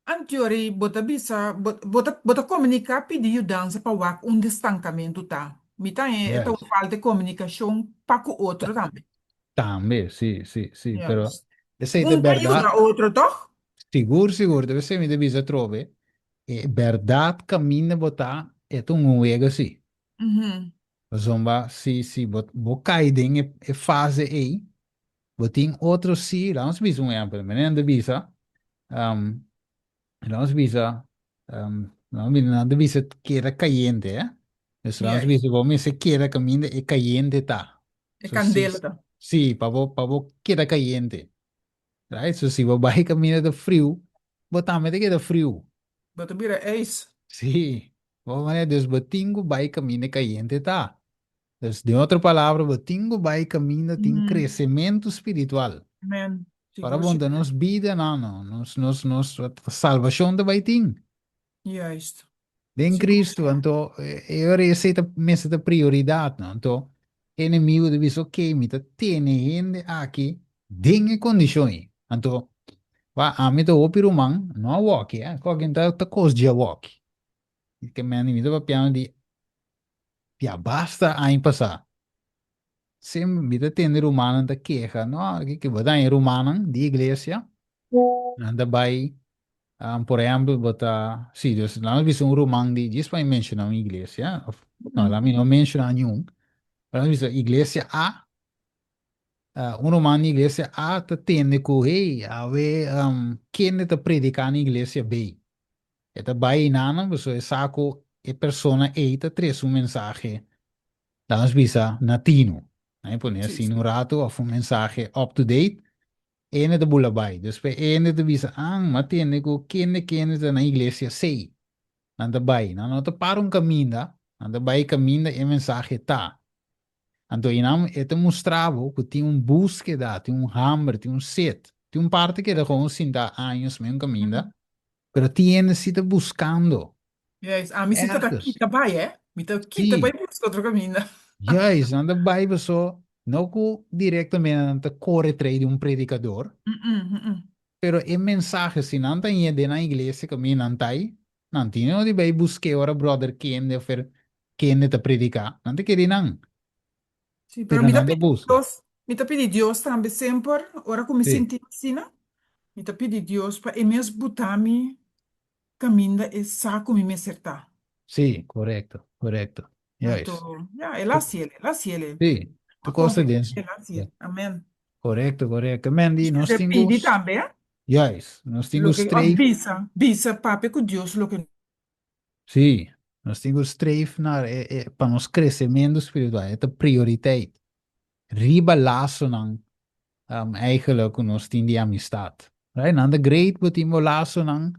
antiori bota comunicar pedir dança para o um destancamento tá. Me tá é Yes. falta de comunicação para o outro também. También, sí, pero Yes. esa es de Um verdad, ajuda o outro, toch? seguro, debe ser mi devisa trove, verdad camina botar, é um uego sí. Uhum. Zomba, si, bot cai ding e fase aí, botin outro si, lá uns bisa um exemplo, menina de visa, lá uns bisa, lá de visa que era caliente, Então, lá uns Yes. bisa, bom, se queira camina e caliente tá. É So, si, candela, tá? si, pavo, queira caliente. Right? So, se você caminha de frio, botar me de frio. Bota bira, é isso. Sim. Vamos ver, Deus batingo vai caminha caliente, tá? Então, de outra palavra, batingo vai caminha tem Uhum. crescimento espiritual. Amen. Para Seguro, bom, da nos vida, não. Nos salvação da vai ter. justo. Em Seguro. Cristo, então, eu receita mesa da prioridade, não? Então, inimigo de viso que me tem gente aqui, em condições. Então, wa ami to opiru mang no walk ya ko ginta ta cos dia walk que me animi to piano di pia basta a passar sem vida tende rumana da queja no que boda em rumana di iglesia anda vai por exemplo bota sim Deus lá vi um rumang di diz para mencionar uma iglesia no Uhum. lá me não menciona nenhum para vi iglesia A un rumano iglesia A ta tende com hey ave quem ta predicar na iglesia B. Eta bai nana, so e saco e persona eita tres un mensaje. Dan bisa natino. Aí põe Sim, assim no sim. rato of um mensagem up to date. Ene de bula bai. Dus pe ene de bisa matene ko kene da na iglesia sei. Nanda bai. Nanda te para un caminda. Nanda bai caminda e mensagem tá. Anto inam eta mostrava que tinha búsqueda, tinha hambre, tinha set. Tinha parte que era gewoon 50 anos mesmo caminda. Uhum. Pero tiene si te buscando. Yes. A mim se tá aqui, Ergens. tá vai, é? Me tá aqui, tá vai Sim, buscar outro caminho. juist. Aan de Bijbel zo, não que diretamente corre atrás de um predicador, Mm-mm. pero em mensagem, se não tem na igreja que me não tem, não tem, não de vai buscar ora brother quem de te predicar, não te querer não, Sì, però pero mi da não de pedi busca. Dios, mi da pedi Dios tambe sempre, ora come Sim, senti assim, mi da pedi Dios pa e mes butami caminda e sa come me acertar. sim, correto, juist. Tanto, ja, e Tu, la siele, sim, tu a gosta confianza disso. e la siele. Amen. Correto. Mandy, Se nós se pedi temos, tambe, juist, nós lo temos che três. avvisa pape con Dios lo che Sim, nós temos streef naar para nosso crescimento espiritual, é a prioriteit. Riba laço não, eigenlijk nós temos de amistad. Right? Não é great, but temos laço não,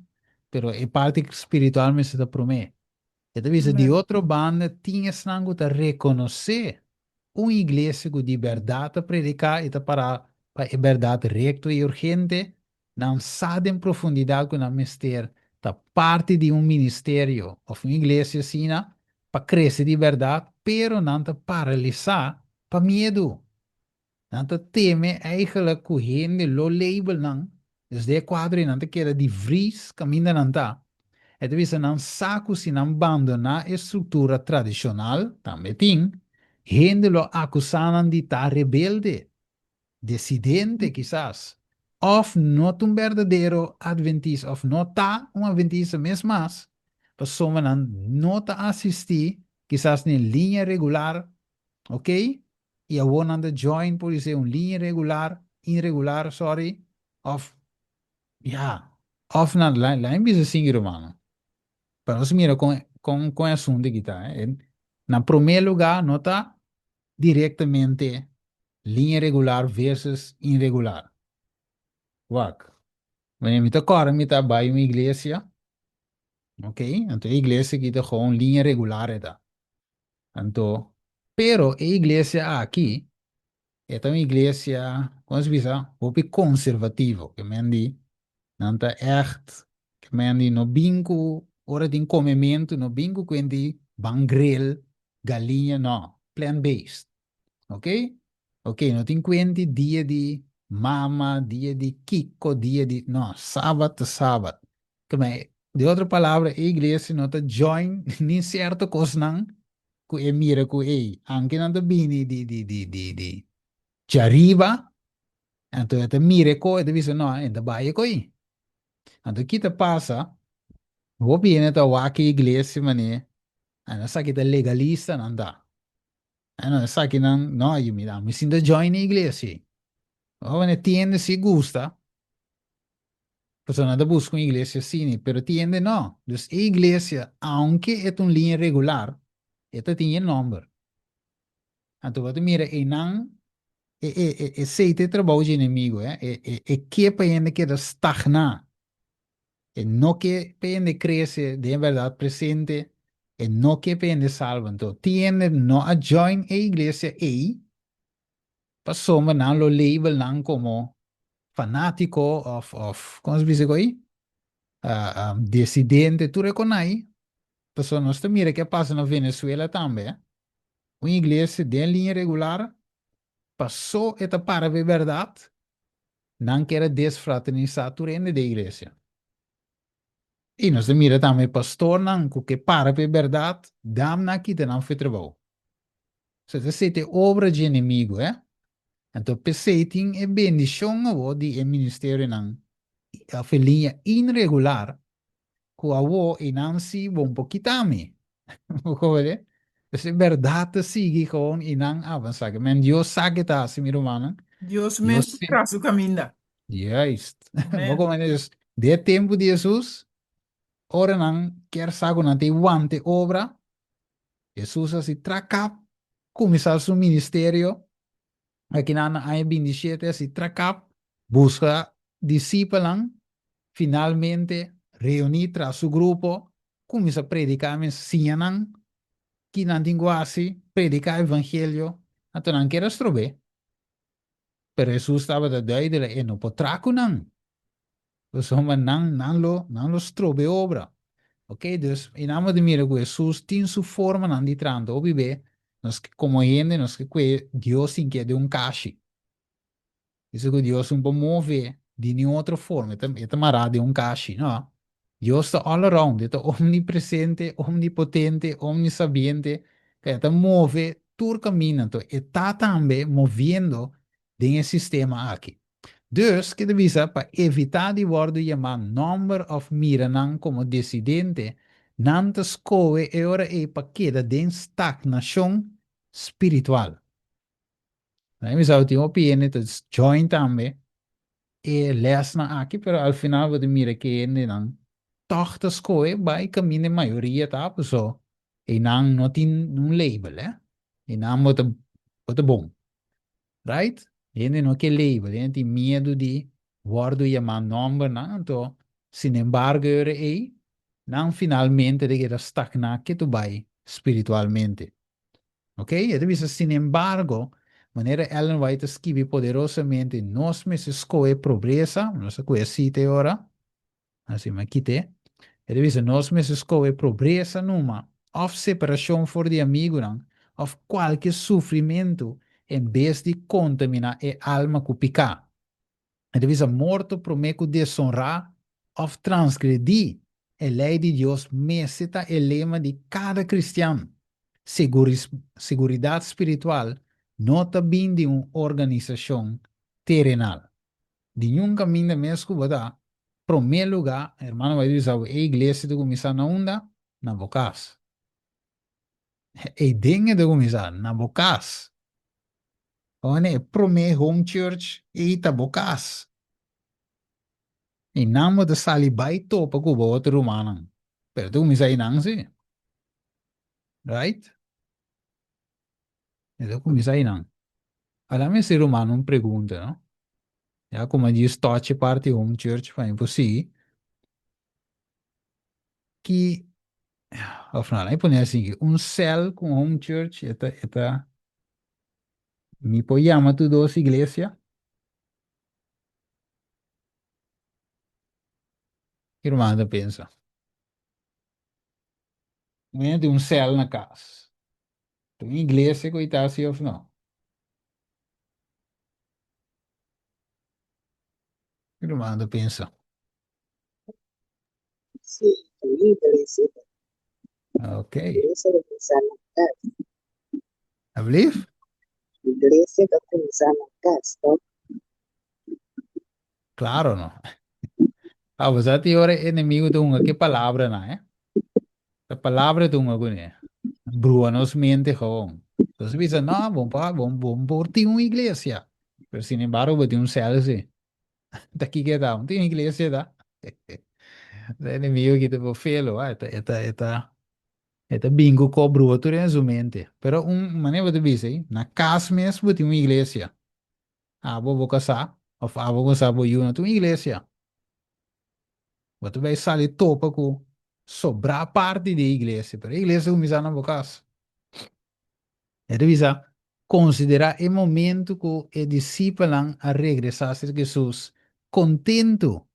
pero é parte espiritual me se te promete. E talvez de Amen. outro banda tinha sangue de reconhecer uma igreja que de verdade a predicar e para a verdade recto e urgente, não sabe em profundidade com a mistério, da parte de um ministério ou uma igreja assim, para crescer de verdade, pero não te paralisar para medo. Não te teme eigenlijk correndo lo label não. Dus de quadro não te queda de vries, caminha não tá. É de vista não saco se não abandonar a estrutura tradicional, também tem, gente lo acusaram de estar rebelde, dissidente quizás, of not um verdadeiro adventista, of not tá um adventista mesmo mas, pessoa não tá assistir, quizás em linha regular, ok? E a one on the join por ser uma linha regular, irregular, sorry, of, ja, of na lijn bisa assim, mano. Pero mira, com assunto que está, en primeiro lugar, não está diretamente linha regular versus irregular. Wak. Wanneer je te koren met dat bij een iglesia, oké? Então a iglesia kita gewoon linha regular eta. Então, pero a iglesia aqui é uma iglesia, como se diz, op conservativo, que mendi, não tá echt, que mendi no bingo, hora de comimento, no bingo quindi bangrel, galinha, não, plant-based, ok? Ok, não tem quindi dia de mama, dia de kiko, dia de, não, sábado, sábado. Que de outra palavra, a igreja não tá join, nem certo coisa não, ku e mira ku e, anche não tá bini di ci arriva, então te mire ko, e dice no, e da baie koi. Então kita passa, vou viene ta waki iglesia mane, ano sa kita legalista nanda. Ano sa kinang no, you mi sinda join iglesia. O ne tiende si gusta, pues nada busco una iglesia cine, pero tiende no. Dus iglesia, aunque es un línea regular, esta tiene nombre. Então você mira, e não seite trabalho de inimigo, que paende que stagna, no que paende crece de verdade presente, no que paende salva. Então, tiende no a join a igreja passou mas não lo label não como fanático of como se diz aí? Dissidente, tu reconhece? Passou nós mira que passa na Venezuela também, uma igreja de linha regular, passou esta para a verdade, não quer desfraternizar tu rende da igreja. E nós mira também pastor não que para a verdade, dá na que não foi trabalho. Você tem obra de inimigo, Então, pensei é bendição de ministério não, a linha irregular, que a e não se bom pouquinho também. Oké, dus de verdade sigue gewoon e não avançar. Men Deus sabe que assim, meu irmão. Dios me Deus sim. traz o caminho. Juist. Amen. Como dus de tempo de Jesus, ora não quer saber não tem wante obra. Jesus assim traca, começar seu ministério. Aqui na ai 27 assim traca, busca discípulos, finalmente reunir tras seu grupo, começa a predicar mensagens que não tem quase predicar o evangelho, então não quero estrober. Pero Jesus estava da doida e não potraco não. Dus homem não lo estrobe obra. Ok, dus em nome de mira que Jesus tem sua forma não de trando, obibe, nós como gente, nós que Deus sim que é de caixa. Isso que Deus não pode mover de nenhuma outra forma, é marado de caixa, não. Deus está all around, está omnipresente, omnipotente, omnisabiente, que está move todo caminho, então está também movendo dentro sistema aqui. Dus, que devisa para evitar de worden chamado number of miranang como dissidente, não te escoe e ora e para queda de stagnação espiritual. Aí, zou die opinião, dat join também, e lesna aqui, pero al final wat mira que não toch te escoe bij caminho maioria tá, pessoal. E não tem label, E não bota bom. Right? Gente não quer label, gente tem medo de worden chamado nome, não? Então, sin embargo, aí, não finalmente de que stagnar que tu vai espiritualmente. Ok? Então, isso, sin embargo, maneira Ellen White escreve poderosamente, nós me escolhe pobreza, nós conhecemos agora, assim, mas quite. Então, isso, nós me escolhe pobreza numa, of separação for de amigo, não? Of qualquer sofrimento, em vez de contaminar a alma com picar. Então, isso, morto prometo desonrar, of transgredir a lei de Deus, meseta o lema de cada cristiano. Seguridade espiritual não está vindo de uma organização terrenal. De nenhum caminho mesmo que vai primeiro lugar, irmão, vai dizer, a igreja de começar na onda, na bocas. E dengue de começar na bocas. Onde primeiro home church e ita bocas. E não de salibai topa com o outro humano. Pero tu começar aí não, sim. Right? Então começar aí não. Alla me ser humano uma pergunta, não? Ja, como diz toche parte home church, faz impossível que, afinal, aí põe assim, um cell com home church, me põe chama tu dos igreja, irmã pensa, não é de um cell na casa. Então, em igreja, coitado, se ou não. Irmã pensa, Sì, liberi, sì, ok, iglesia de Sanakas, I believe? iglesia de Sanakas, ¿no? Claro, não. Ah, você até ora inimigo de uma, que palavra, não é? A palavra de uma, né? Brua nos mente, gewoon. Então, você pensa, não, vamos por ti uma igreja. Mas, sin embargo, vai ter um céu, assim. Daqui que dá, não tem igreja, dá. O inimigo que te vou felo, bingo cobro outro em sua mente. Pero maneira de dizer, na casa mesmo vai ter uma igreja. Ah, vou casar, ou vou casar, vou ir na tua igreja. Você vai sair topa com sobrar parte da igreja, pero a igreja começa na boca casa. É revisa, considerar o momento que o discípulo a regressar a Jesus, contento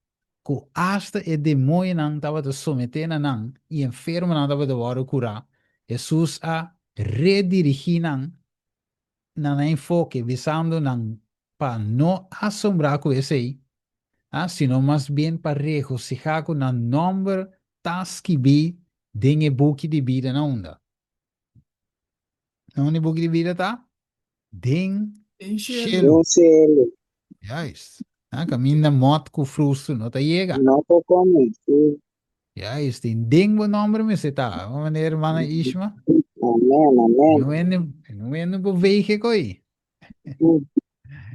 que hasta o demônio não estava te sometendo não, e enfermo não estava te bora curar, Jesus a redirigir não, na enfoque, visando não, para não assombrar com esse aí, sino más bien para regocijar con el nombre tas que vi den book de vida na onda. Não book de vida tá? Den Enchê-lo. shelo. No cielo, Juist. Caminha moto com frustro, não tá chega. no poco me, sí, Juist. Den ding bo nombre me se tá. Wanneer mana Ishma? amén, amén. Não é no bewegen coi. Mm,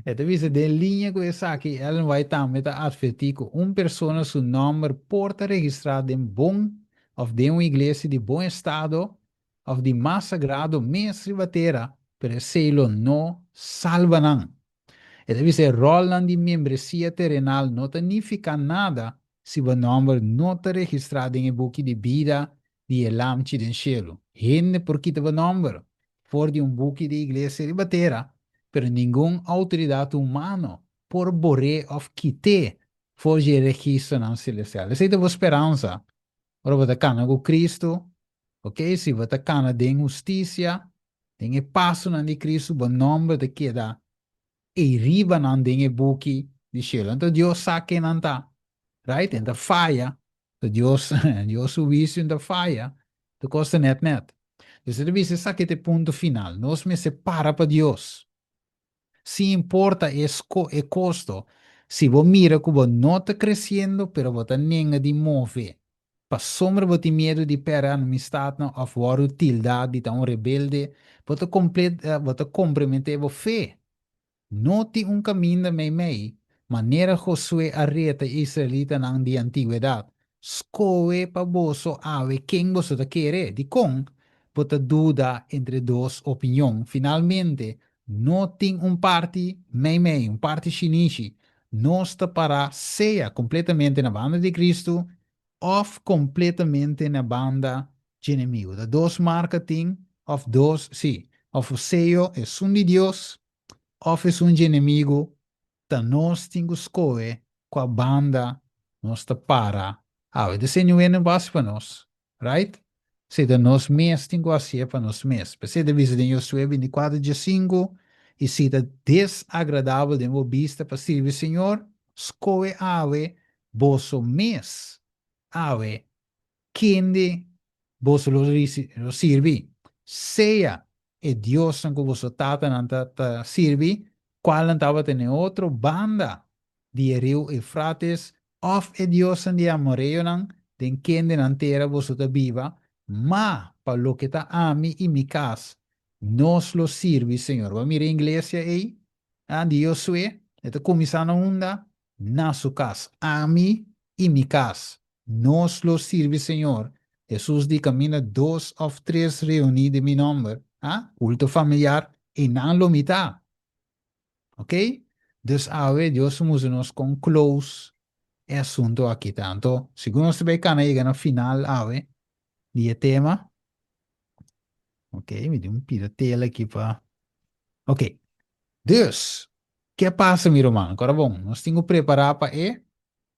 Então, visa de linha com essa aqui, ela vai também advertir que uma pessoa, seu nome, porta registrado em bom, ou de uma igreja de bom estado, ou de mais sagrado, mestre batera, pero selo não salva não. Então, visa rol de membresia terrenal não significa nada se o nome não está registrado em book de vida de elamchi den cielo. Gente, porque o nome, for de book de igreja de batera, pero nenhuma autoridade humana por borrar ou quitar foge registro não celestial. Essa é a esperança. Ora, você cana com Cristo, ok? Se você cana de justiça, tem passo na de Cristo, o nome de queda e riba não tem buki de cielo. Então, Deus sabe não tá, right? Então, falha. Então, Deus, Deus o vício, então falha. Então, costa net. Então, você deve ser que ponto final. Nós me separa para Deus. Se importa é custo. Se você mira que você não está crescendo, pero você nem de mover. Para sombra você tem medo de perder a amistade ou for utilidade de um rebelde, você comprometer a fé. Noti un caminho mei, maneira Josué arreta israelita nang di antiguidad. Scoe pa boso ave quem boso te quere, di con, pota duda entre dos opinión. Finalmente, noti un parti mei, un parti shinishi, nosta para sea completamente na banda de Cristo, of completamente na banda de inimigo. Da dos marketing, of dos, sim, of o seio é um de Deus, of un inimigo, ta nos tingu scoe, qua banda, nos ta para. De senho ene bas pa nos, right? Se da nos mes tingu asie pa nos mes. Se da visa de Josué 24 de 5, e se da desagradável de mo vista pa servir Senhor, scoe ave, boso mes, ave, quindi vos lo sirvi, sea e Dios ang vos tata ta sirvi, qual antava tene outro banda di Rio Eufrates, of e Dios ang di amoreo nang, den kende nan tera vos ta viva, ma pa lo que ta ami y mi cas, nos lo sirvi, Señor. Va mire iglesia ei, di Josué, eta comisana unda, na su cas, ami y mi cas, nos lo sirvi, Señor. Jesús di camina dos of tres reunidos de mi nombre, culto familiar, y no lo mitad. Ok? Dus ave, Dios moet nos con close el asunto aquí tanto. Según nos ve cana llega al final, ave, die tema. Ok, me dio un piratela aqui para. Ok, dus, que passa, meu irmão? Agora bom, nós temos que preparar para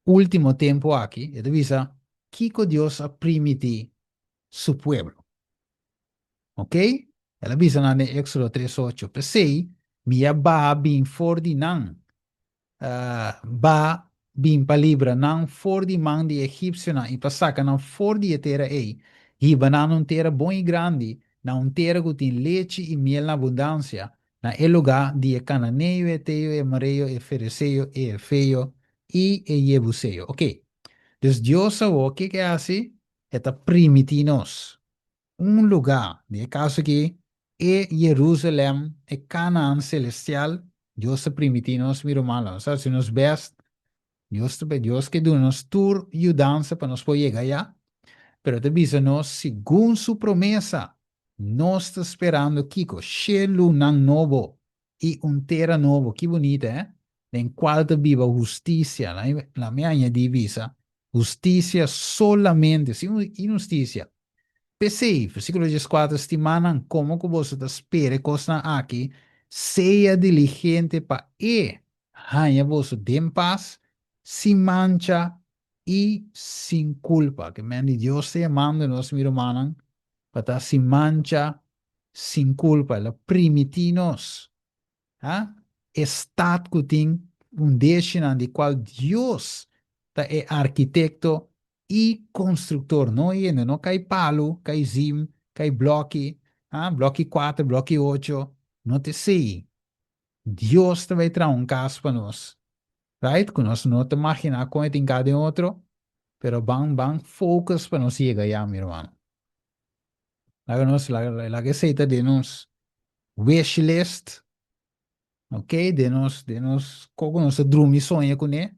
o último tempo aqui. E avisa, Kiko Deus a primiti su pueblo. Ok? Ela avisa na Éxodo 3:8. Pensei, minha ba bin for di nan. Ba bin palibra nan for di man di egipcio na ipasaka nan for di etera ei. Hiba nan un terra bom e grande, na un terra que tem leite e miel na abundância, na el lugar de cananeu, eteu, emareu, efereceu, efeio e jebuseu. Ok. Dus Deus o que hace? Está primitinos un lugar, de caso que é Jerusalém, é Canaã celestial, Deus te primitinos, miro malo, o sea, se nos ves, Deus que dá nos tour e dança para nos poder chegar allá, pero te dice nos, según su promesa, nos está esperando, Kiko, cielo nan novo e un terra novo, que bonita, en cual te viva justicia, la mia divisa, justicia solamente, sin injusticia. PC, versículo 14, estimanan como que você espere coisa aqui, seja diligente para ganhar você den paz, sem mancha e sem culpa. Que man de Deus te manda nós, meu irmão, para estar sem mancha, sem culpa, la primitinos. ¿Ah? Estado que tem um destino de qual Deus é arquiteto e construtor. Não é, não cai palo, cai zim, cai bloque, bloque 4, bloque 8, não te sei. Deus te vai trazer um caso para nós. Right? Que nós não te imaginar como tem cada outro, pero bang, focus para nós chegar já, meu irmão. La que se de nos wish list, ok? De nos, como nós dormir sonha com ele,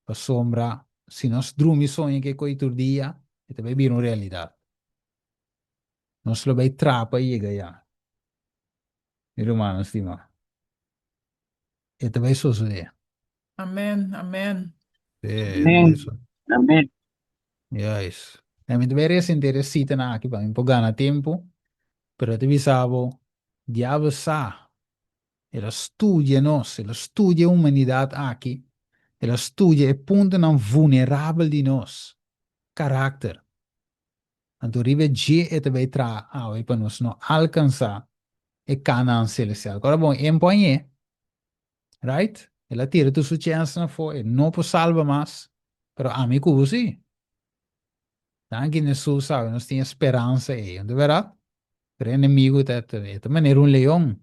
para sombra, se nós dormir sonha que coito dia, é também vir uma realidade. Nós lo vai trapa e chega já. Meu irmão, estima. É também suceder. Amen. Amen. É também Amén. suceder. Amén. Yes. A mim também é interessante na aqui, para mim, por ganhar tempo, pero te visavo, diabo sa, ela estudia nós, ela estudia a humanidade aqui, ela estudia e ponto não vulnerável de nós, caráter. Então, rive G e também tra para nós não alcançar e Canaã celestial. Agora, bom, empenhe, right? Ela tira tu sua chance na foi, não por salva mais, pero amigo, sim. Tanto Jesus sabe, nós temos esperança aí, não é verdade? Pero inimigo é maneira um leão,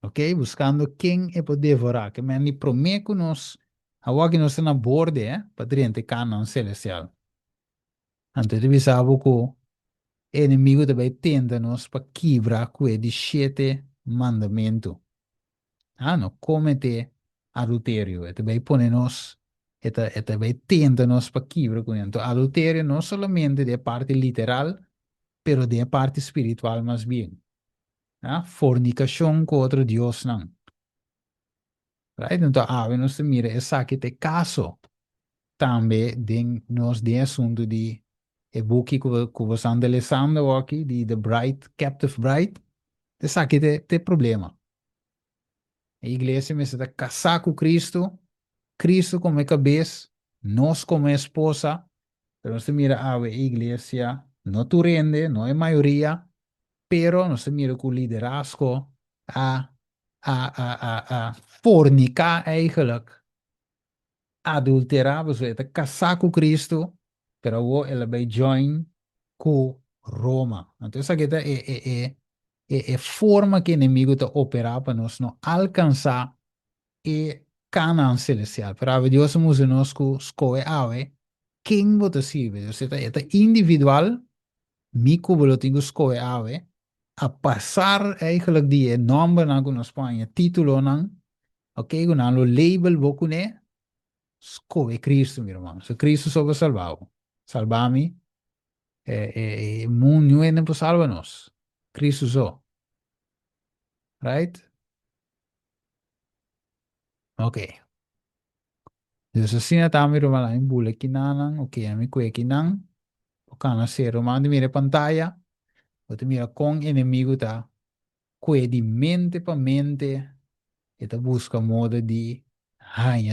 ok? Buscando quem é poder devorar, que me promete que nós, agora que nós estamos na borda, para dentro de Canaã celestial. Então, ele sabe que o inimigo também tenta nos para quebrar com de 7 mandamentos. Não comete adultério. E também põe nos, e também tenta nos para quebrar com isso. Adultério não somente de parte literal, pero de parte espiritual mais bem. Fornicação com outro Deus não. Right? Então, nós mira essa que te caso também nos de assunto de e book que você anda lendo aqui, de The Bride, Captive Bride, essa aqui tem problema. A igreja me está casar com Cristo, Cristo como cabeça, nós como esposa, pero você mira a igreja, não tu rende, não é maioria, pero não se mira com o liderazgo a fornicar eigenlijk, adulterar, você está casar com Cristo, pero ela vai join com Roma. Então, essa aqui é forma que o inimigo está operar para nós não alcançar e Canaã celestial. Para Deus nos nos escolhe quem você se vê. Você está individual, mico você tem que escolher a passar eigenlijk die nome na com Espanha, título não, ok, com o label bocu né, escolhe Cristo, meu irmão. Se Cristo só vai salvar, salvar-me, mundo não é nem para salvar nós. Cristo só, right? Ok. Dus así na tami rumah lain bule kinanang, ok, ami kue kinang, o kana se rumah di mire pantalla, o te mira con enemigo ta, kue di mente pa mente, e ta busca modo di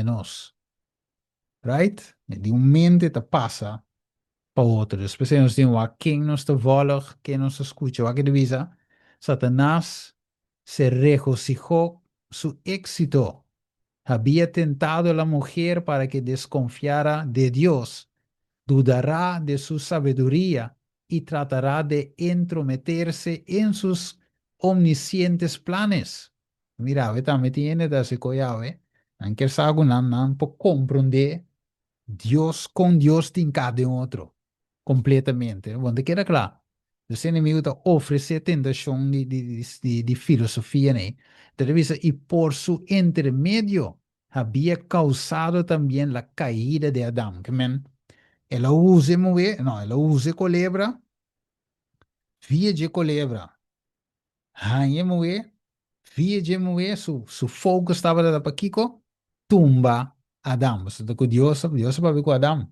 nos, right? E di un mente ta passa pa outro. Dus we nos din wa king nos te volg, que nos escucha, wa que divisa, Satanás se regocijó su éxito. Había tentado a la mujer para que desconfiara de Dios, dudará de su sabiduría y tratará de entrometerse en sus omniscientes planes. Mira, ve también tiene de ese collave, aunque sabe nan po comprender Dios con Dios tem cada otro, completamente. Want queda claro. Dus inimigo te ofrece tentación de filosofía, ¿no? Televisa, y por su intermedio había causado también la caída de Adán. Que men, ela use mover, não, ela use culebra, via de culebra. Hanye mover, via de mover, su fogo estava da paquico, tumba Adão. Você tá com Deus para ver com Adão.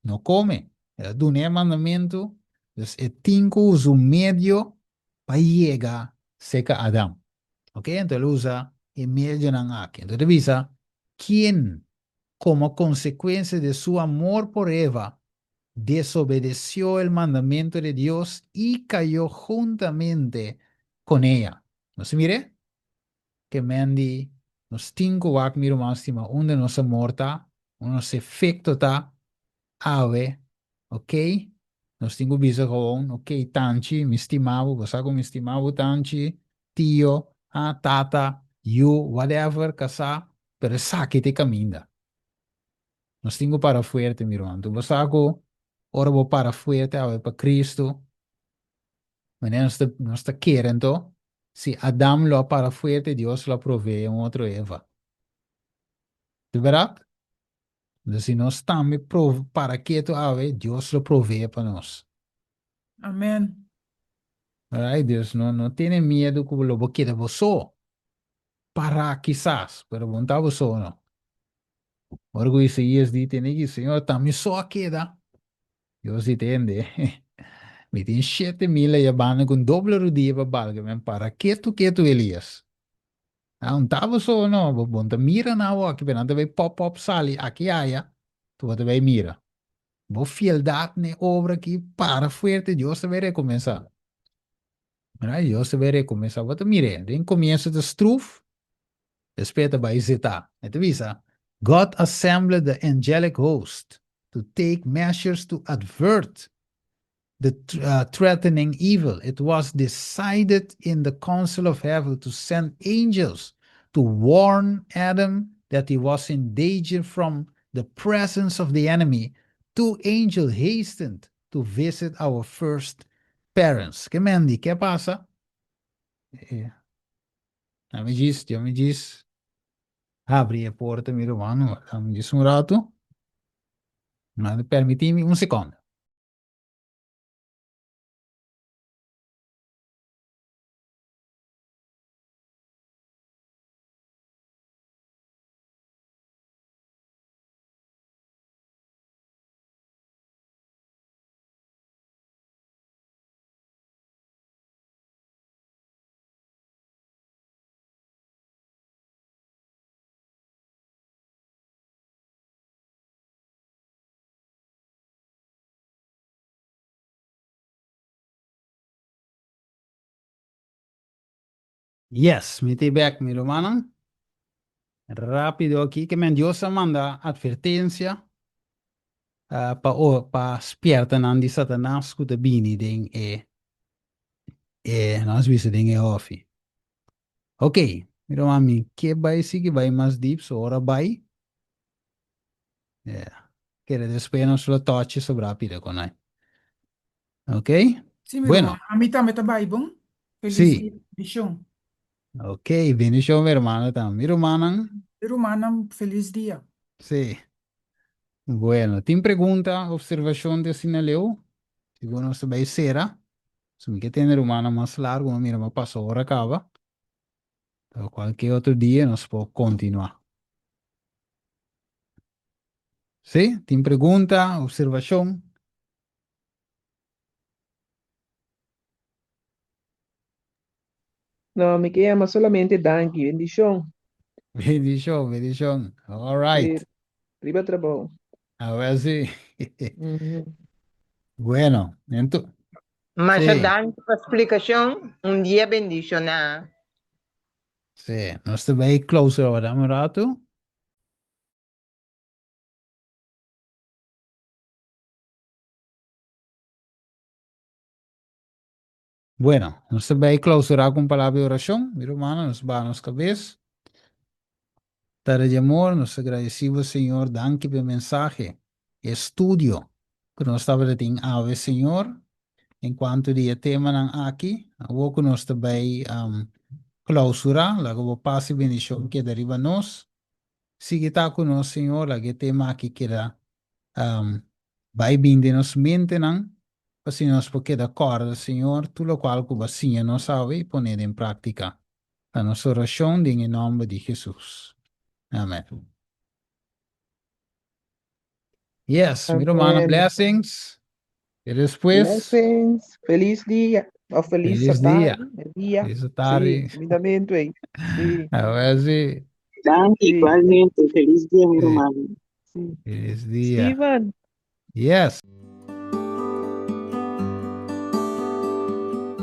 Não come. Ela do mandamento, dus é tinco usa o medio para chegar seca Adão. Ok? Então ele usa o medio ng aqui. Então revisa, quem, como consecuencia de su amor por Eva, desobedeció el mandamiento de Dios y cayó juntamente con ella. ¿No se mire? Que Mandy nos cinco wak miro máxima, onde nos morta, nos efecto ta, ave, ok? Nos cinco bisa gewoon, ok, tanchi, mi estimavo, basago mi estimavo tanchi, tio, tata, you, whatever, casa, pero sakit caminda. Nos cinco para fuerte, mi hermano. Tu basago, ora vou para fuerte, ave para Cristo. Wanneer nos está querendo, si Adam lo para fuerte, Dios lo provee un otro Eva. ¿De verdad? Entonces, si no estamos para quieto, ave, Dios lo provee para nos. Amen. Alright, Dios no tiene miedo como lo quiere vos. Para quizás, pero monta vos no. Orgo Isaías dice, tiene que Señor, también só queda. Dios entende. Me tem 7.000 yabanen com doble rodilha para balga, men para quieto Elias. Não tava só não, bom, tá mira na hora que penante vai pop sali aqui aia, tu vai mira. Bo fieldade ne obra aqui para fuerte, Deus vai recomeçar. Right? Deus vai recomeçar. Wat mire, den comienza de struf, despeta vai zeta. Et visa, God assembled the angelic host to take measures to avert the threatening evil. It was decided in the council of heaven to send angels to warn Adam that he was in danger from the presence of the enemy. 2 angels hastened to visit our first parents. Que mendi, que passa? Já me diz. Abri a porta, meu irmão. Já me diz rato. Mas permite-me um segundo. Yes, me te back, mi hermano. Rápido aquí, que me Dios manda advertencia pa spierta nan di Satanás kuta bini ding nas visa ding offi. Ok, mi hermano, que vai que vai mais deep, so ora vai. Que después nos lo toche so rápido con ahí. Ok, Sim, meu bueno, irmão. A mim também tá bom. Feliz sí, dia de show. ok, bendición mi hermano también. Mi hermano, Irmã, feliz dia. sí. Bueno, ¿tiene pregunta, observación de Sinaleo? Si uno se va a cera, si me que tener humana más largo, mira, me pasó ahora acaba. Pero cualquier otro día nos puedo continuar. ¿Sí? ¿Tiene pregunta, observación? No, me queda más solamente danke, bendición. Bendición, bendición. All right. Sí, arriba trabajo. A ver si. Ujú. Bueno, entonces, Mas sí, dando a explicação, dia bendicionar. sí. No estoy very close ahora, un rato. Bueno, nos estoy very close ahora con palabra de oración. Mi hermano, nos va a nos cabeza. Tare de amor, nos agradecemos, Señor, danke por el mensaje, estudio, que nos estaba de ave, Señor, en cuanto a tema nan aquí, a que nos também clausura, la que pase bendición que deriva nos, sigue está con nos, Señor, la que tema aquí queda, vai bem de nos mente nan, pues si nos porque de acuerdo, Señor, tú lo cual que vacía no sabe poner en práctica. La nuestra oración en el nombre de Jesús. Amén. Yes, mi hermano, Amén. blessings. Y después, Blessings. Feliz día. O feliz feliz tarde. día. El día. Feliz Sí, tarde. lindamente, güey. Sí, A ver si, Danke, sí, igualmente. Feliz día, mi sí, hermano. sí. feliz Sí, día. Iván. Yes.